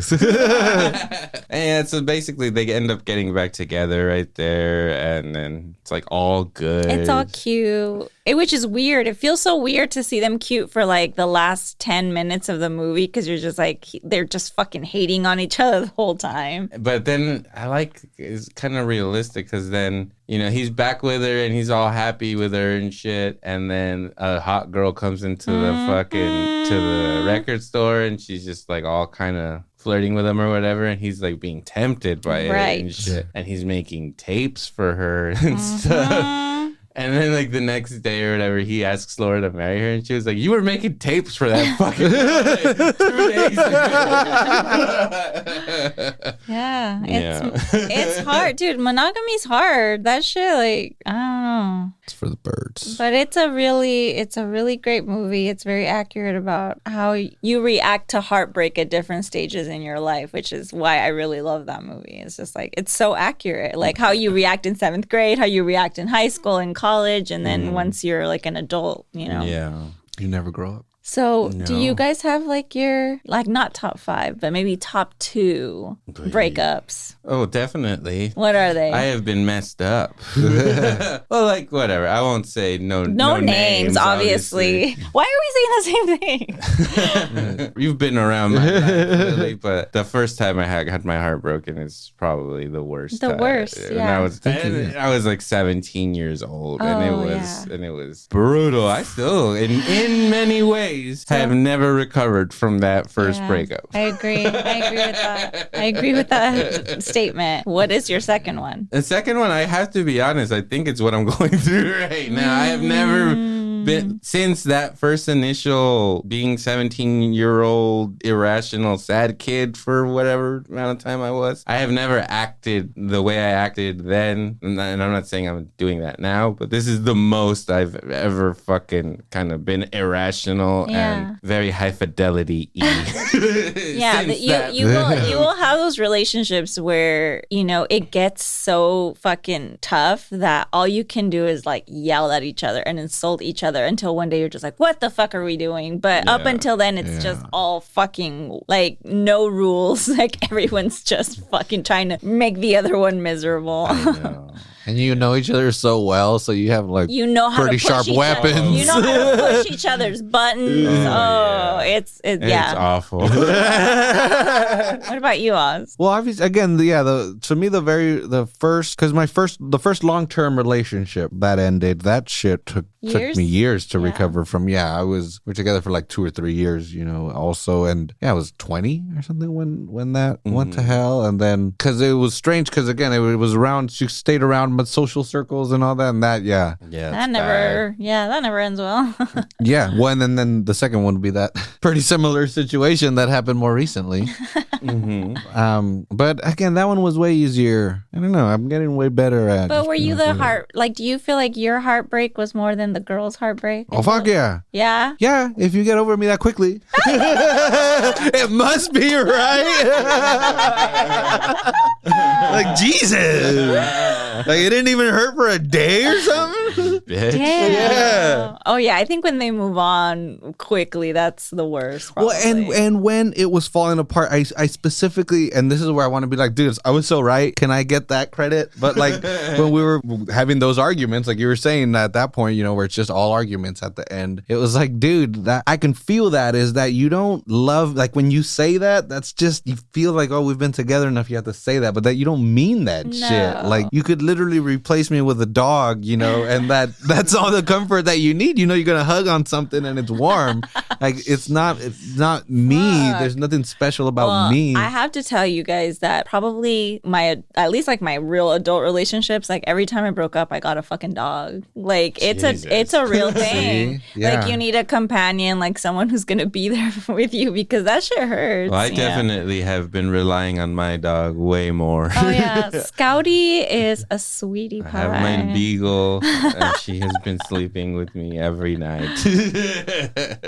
And so basically they end up getting back together right there, and then it's like all good. It's all cute. Which is weird. It feels so weird to see them cute for like the last 10 minutes of the movie, because you're just like, they're just fucking hating on each other the whole time. But then I like, it's kind of realistic, because then, you know, he's back with her and he's all happy with her and shit. And then a hot girl comes into the to the record store, and she's just like all kind of flirting with him or whatever, and he's like being tempted by it and shit. And he's making tapes for her and stuff. And then, like, the next day or whatever, he asks Laura to marry her, and she was like, you were making tapes for that fucking like, 2 days ago. Yeah. It's hard, dude. Monogamy's hard. That shit, like, I don't know. It's for the birds. But it's a really great movie. It's very accurate about how you react to heartbreak at different stages in your life, which is why I really love that movie. It's just like, it's so accurate. Like how you react in 7th grade, how you react in high school and college, and then once you're like an adult, you know? Yeah. You never grow up. So do you guys have like your, like not top 5, but maybe top 2 breakups? Oh, definitely. What are they? I have been messed up. Well, like, whatever. I won't say no names, obviously. Why are we saying the same thing? You've been around my life, Lily, but the first time I had my heart broken is probably the worst. The worst, yeah. I was like 17 years old, and it was brutal. I still, in many ways, days have never recovered from that first breakup. I agree with that. I agree with that statement. What is your second one? The second one, I have to be honest, I think it's what I'm going through right now. I have never been, since that first initial being 17-year-old irrational sad kid for whatever amount of time I was, I have never acted the way I acted then. And I'm not saying I'm doing that now, but this is the most I've ever fucking kind of been irrational and very high fidelity. Yeah, you will have those relationships where, you know, it gets so fucking tough that all you can do is like yell at each other and insult each other until one day you're just like, what the fuck are we doing? But up until then, it's just all fucking like no rules. Like everyone's just fucking trying to make the other one miserable. And you know each other so well, so you have like pretty sharp weapons. You know how to push each other's buttons. It's awful. What about you, Oz? Well, obviously, again, to me the first long-term relationship that ended, that shit took me years to recover from. We're together for like 2 or 3 years, you know, also, and I was 20 or something when that went to hell, and then because it was strange, because again it was around, she stayed around but social circles and all that, and that that never ends well. One, and then the second one would be that pretty similar situation that happened more recently. But again, that one was way easier. I don't know, I'm getting way better at. But were you do you feel like your heartbreak was more than the girl's heartbreak? Oh fuck yeah. Yeah if you get over me that quickly. It must be right. Like Jesus. Like it didn't even hurt for a day or something. Damn. Yeah. Oh yeah, I think when they move on quickly, that's the worst. Probably. Well, and when it was falling apart, I specifically, and this is where I want to be like, dude, I was so right. Can I get that credit? But like when we were having those arguments, like you were saying at that point, you know, where it's just all arguments at the end, it was like, dude, that I can feel that is that you don't love, like when you say that, that's just, you feel like, oh, we've been together enough, you have to say that, but that you don't mean that shit. Like you could literally replace me with a dog, you know, and that's all the comfort that you need. You know, you're gonna hug on something and it's warm. Like it's not me. There's nothing special about me. I have to tell you guys that probably at least my real adult relationships, like every time I broke up, I got a fucking dog. Like it's a real thing. Like you need a companion, like someone who's gonna be there with you, because that shit hurts. Well, I definitely have been relying on my dog way more. Oh yeah, Scouty is a sweetie pie. I have my beagle, and she has been sleeping with me every night.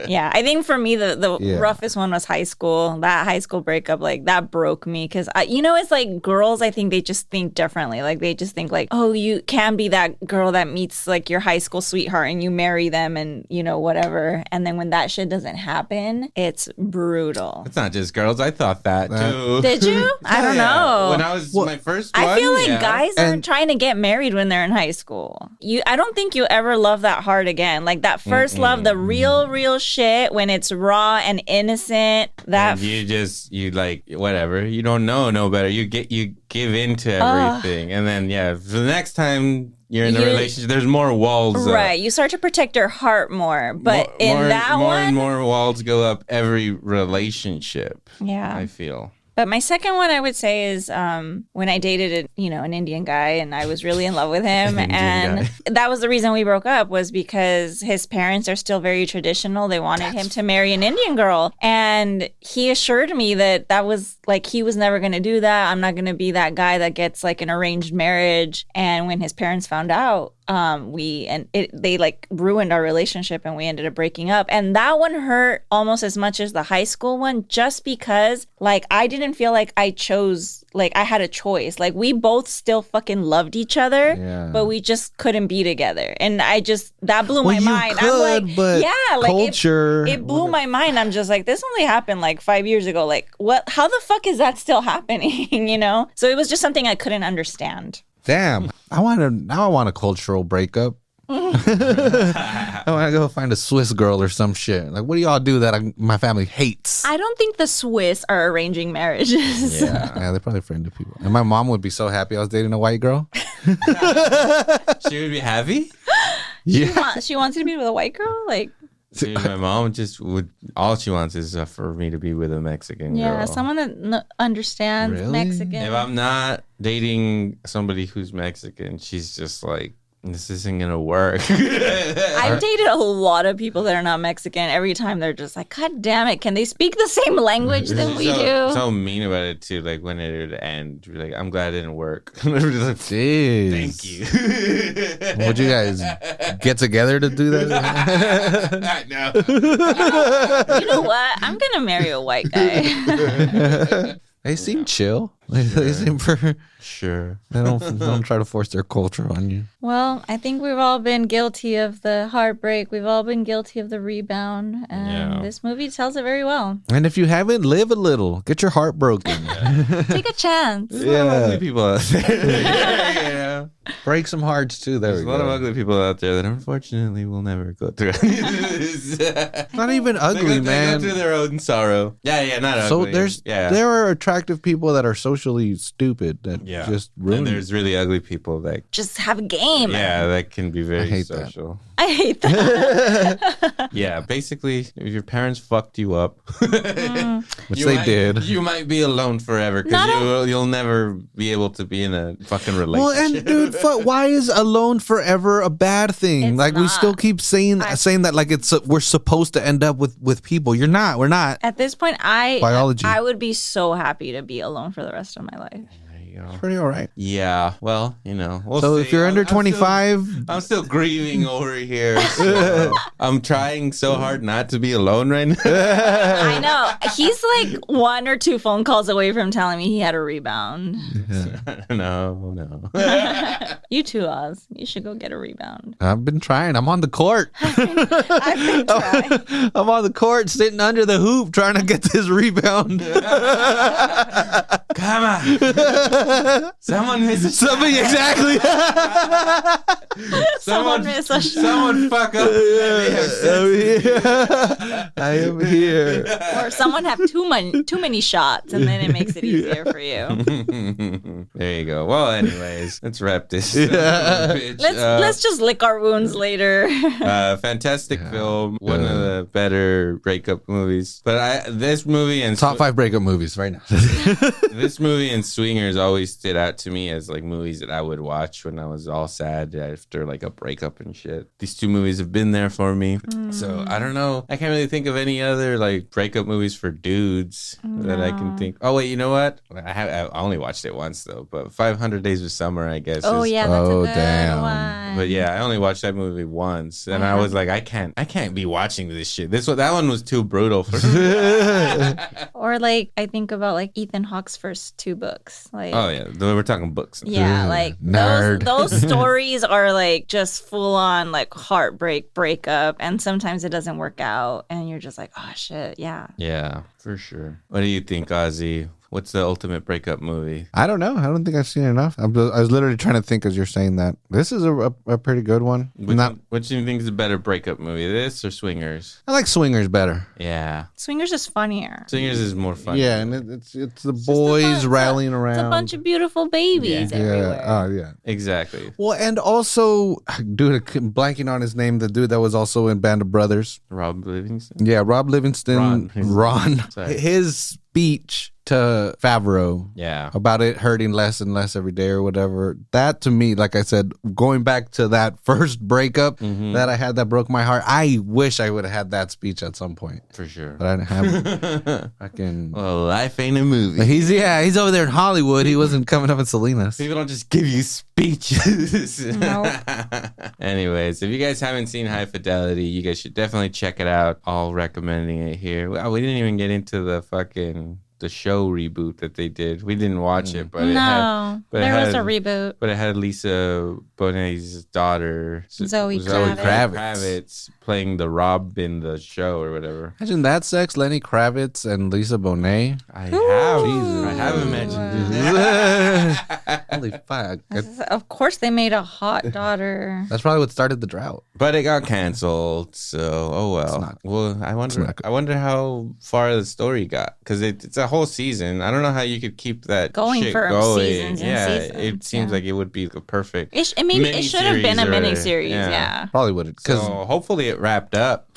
Yeah, I think for me the roughest one was high school. That high school breakup, like that broke me, because it's like girls, I think they just think differently. Like they just think like, oh, you can be that girl that meets like your high school sweetheart and you marry them and you know whatever, and then when that shit doesn't happen, it's brutal. It's not just girls. I thought that too. Did you? I don't know. When I was my first one, I feel like guys aren't trying to get married when they're in high school. I don't think you ever love that hard again. Like that first love, the real shit, when it's raw and innocent. That and you like whatever. You don't know no better. You give into everything, and then for the next time you're in a relationship, there's more walls up. Right. You start to protect your heart more. But more walls go up every relationship. Yeah. I feel. But my second one, I would say, is when I dated an Indian guy, and I was really in love with him. And that was the reason we broke up, was because his parents are still very traditional. They wanted him to marry an Indian girl. And he assured me that was like, he was never going to do that. I'm not going to be that guy that gets like an arranged marriage. And when his parents found out, they like ruined our relationship, and we ended up breaking up. And that one hurt almost as much as the high school one, just because like I didn't feel like I had a choice. Like we both still fucking loved each other, but we just couldn't be together. And that blew my mind. I'm like, but culture. It blew my mind. I'm just like, this only happened like 5 years ago. Like what? How the fuck is that still happening? You know? So it was just something I couldn't understand. Damn. I want a cultural breakup. I want to go find a Swiss girl or some shit. Like, what do y'all do that my family hates? I don't think the Swiss are arranging marriages. Yeah, they're probably friendly people. And my mom would be so happy I was dating a white girl. She would be happy? She wants you to be with a white girl? Like, Dude, my mom just would. All she wants is for me to be with a Mexican girl. Yeah, someone that understands Really? Mexican. If I'm not dating somebody who's Mexican, she's just like, this isn't gonna work. I've dated a lot of people that are not Mexican. Every time they're just like, God damn it, can they speak the same language that we do? So mean about it too. Like when it would end, we're like, I'm glad it didn't work. Jeez. Thank you. Would you guys get together to do that? I know. You know what? I'm gonna marry a white guy. They seem chill. They seem for. Sure. They don't try to force their culture on you. Well, I think we've all been guilty of the heartbreak. We've all been guilty of the rebound. And this movie tells it very well. And if you haven't, live a little. Get your heart broken. Take a chance. There's a lot of ugly people out there. Yeah. Break some hearts too. There's a lot of ugly people out there that unfortunately will never go through any of this. Not even ugly, man. They go through their own sorrow. Yeah, not So ugly. there are attractive people that are socially stupid that just ruin. And there's really ugly people that Just have a game. yeah, that can be very hate social. I hate that. Yeah, basically, if your parents fucked you up, Which they did. you might be alone forever because you'll never be able to be in a fucking relationship. Well, and dude, why is alone forever a bad thing? It's like we not. still keep saying that like we're supposed to end up with people. You're not. We're not. At this point, Biology. I would be so happy to be alone for the rest of my life. Pretty all right. Yeah, well, we'll So see. if you're under 25, I'm still grieving over here. So I'm trying so hard not to be alone right now. I know. He's like 1 or 2 phone calls away from telling me he had a rebound. No. You too, Oz. You should go get a rebound. I've been trying. I'm on the court. I've been trying. I'm on the court, sitting under the hoop, trying to get this rebound. Come on. Someone miss a shot. Somebody exactly. Someone miss a shot. Someone fuck up. I am here. Or someone have too many shots, and then it makes it easier for you. There you go. Well, anyways, let's wrap this. Let's just lick our wounds later. Fantastic film. One of the better breakup movies. But this movie and Top 5 breakup movies right now. this movie and Swingers always stood out to me as like movies that I would watch when I was all sad after like a breakup and shit. These 2 movies have been there for me. So I don't know. I can't really think of any other like breakup movies for dudes that I can think. Oh wait, you know what? I only watched it once though. But 500 Days of Summer, I guess. Oh yeah, that's a good damn. one. But yeah, I only watched that movie once, and I was like, I can't be watching this shit. That one was too brutal for me. Or like I think about like Ethan Hawke's first 2 books. Like Oh yeah, we're talking books. yeah, like Nerd. those stories are like just full on like heartbreak, breakup, and sometimes it doesn't work out, and you're just like, oh shit, yeah. Yeah, for sure. What do you think, Ozzy? What's the ultimate breakup movie? I don't know. I don't think I've seen enough. I was literally trying to think as you're saying that. This is a pretty good one. What do you think is a better breakup movie, this or Swingers? I like Swingers better. Yeah, Swingers is funnier. Swingers is more fun. Yeah, and it's the boys rallying around. It's a bunch of beautiful babies everywhere. Yeah. Oh yeah. Exactly. Well, and also, dude, I'm blanking on his name. The dude that was also in Band of Brothers. Rob Livingston. Yeah, Rob Livingston. Ron. Sorry. His speech to Favreau. Yeah. About it hurting less and less every day or whatever. That to me, like I said, going back to that first breakup that I had that broke my heart, I wish I would have had that speech at some point. For sure. But I didn't have fucking. Well, life ain't a movie. He's over there in Hollywood. He wasn't coming up in Salinas. People don't just give you speeches. Nope. Anyways, if you guys haven't seen High Fidelity, you guys should definitely check it out. All recommending it here. Wow, we didn't even get into the show reboot that they did. We didn't watch it, but there was a reboot. But it had Lisa Bonet's daughter, Zoe Kravitz, playing the Robin, the show or whatever. Imagine that sex, Lenny Kravitz and Lisa Bonet. I have imagined this. Holy fuck. Of course, they made a hot daughter. That's probably what started the drought. But it got canceled, so oh well. Well, I wonder how far the story got, because it's a whole season. I don't know how you could keep that going shit for going. seasons and seasons. It seems like it would be a perfect. It should have been a miniseries. Yeah. Probably would. So hopefully it it wrapped up.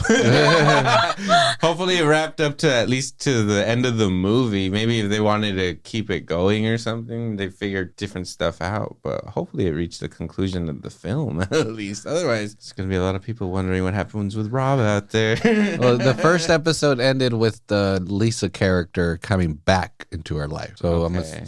Hopefully it wrapped up to at least to the end of the movie. Maybe if they wanted to keep it going or something, they figured different stuff out. But hopefully it reached the conclusion of the film at least. Otherwise, it's going to be a lot of people wondering what happens with Rob out there. Well, the first episode ended with the Lisa character coming back into her life. So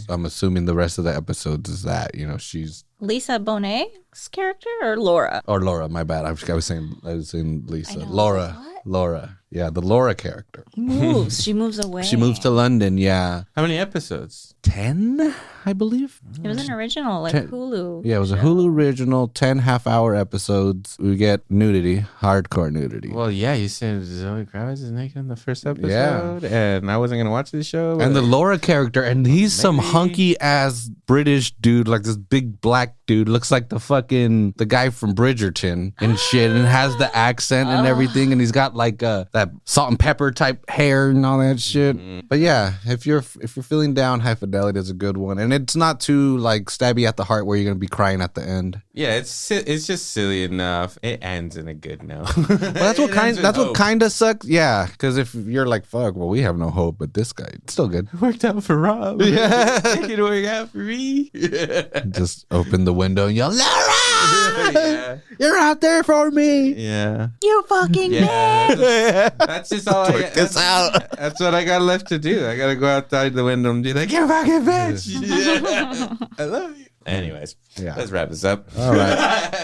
I'm assuming the rest of the episodes is that, you know, she's Lisa Bonet's character or Laura? or Laura, my bad. I was saying Lisa. I know, Laura. what? Laura. Yeah, the Laura character. Moves. She moves away. She moves to London, yeah. How many episodes? 10, I believe. It was an original, like Hulu. Yeah, it was a Hulu original, 10 half-hour episodes. We get nudity, hardcore nudity. Well, yeah, you said Zoe Kravitz is naked in the first episode, and I wasn't going to watch the show. And the Laura character, and he's some hunky-ass British dude, like this big black dude, looks like the guy from Bridgerton and shit, and has the accent and everything, and he's got like that salt and pepper type hair and all that shit. But yeah, if you're feeling down, High Fidelity is a good one, and it's not too like stabby at the heart where you're gonna be crying at the end. Yeah, it's just silly enough. It ends in a good note. Well, that's what kind of sucks. Yeah, because if you're like, fuck, well, we have no hope, but this guy, it's still good. It worked out for Rob. Yeah, it could work out for me. Just open the window and yell, Laura, Yeah. you're out there for me. Yeah. You fucking bitch. That's just all I got. That's what I got left to do. I got to go outside the window and be like, you fucking bitch. Yeah. I love you. Anyways, let's wrap this up. All right.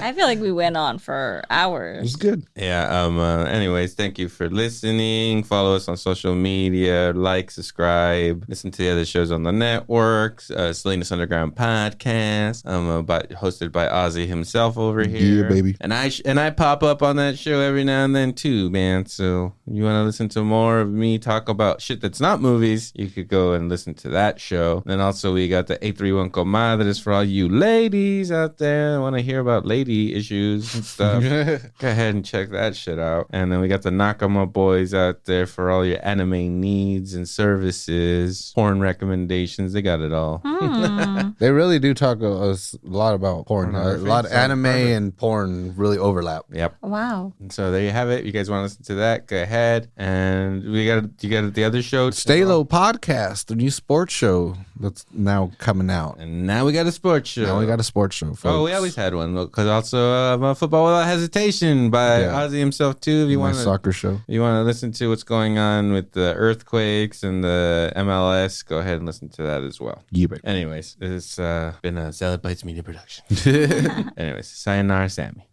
I feel like we went on for hours. It's good. Yeah. Anyways, thank you for listening. Follow us on social media. Like, subscribe. Listen to the other shows on the networks. Salinas Underground Podcast. Hosted by Ozzy himself over here. Yeah, baby. And I pop up on that show every now and then too, man. So you want to listen to more of me talk about shit that's not movies? You could go and listen to that show. Then also we got the 831 Comadres for all you ladies out there want to hear about lady issues and stuff. Go ahead and check that shit out. And then we got the Nakama Boys out there for all your anime needs and services, porn recommendations. They got it all. They really do talk a lot about porn. A lot of anime and porn really overlap. Yep. Wow. And so there you have it. You guys want to listen to that? Go ahead. And you got the other show, Stay Low Podcast, the new sports show that's now coming out. And now we got a sports show. Now we got a sports show, folks. Oh, we always had one. Because also Football Without Hesitation by Ozzy himself too. If you want soccer show. You want to listen to what's going on with the earthquakes and the MLS, go ahead and listen to that as well. Yeah, baby. Anyways, this has been a Salad Bites Media production. Anyways, sayonara, Sammy.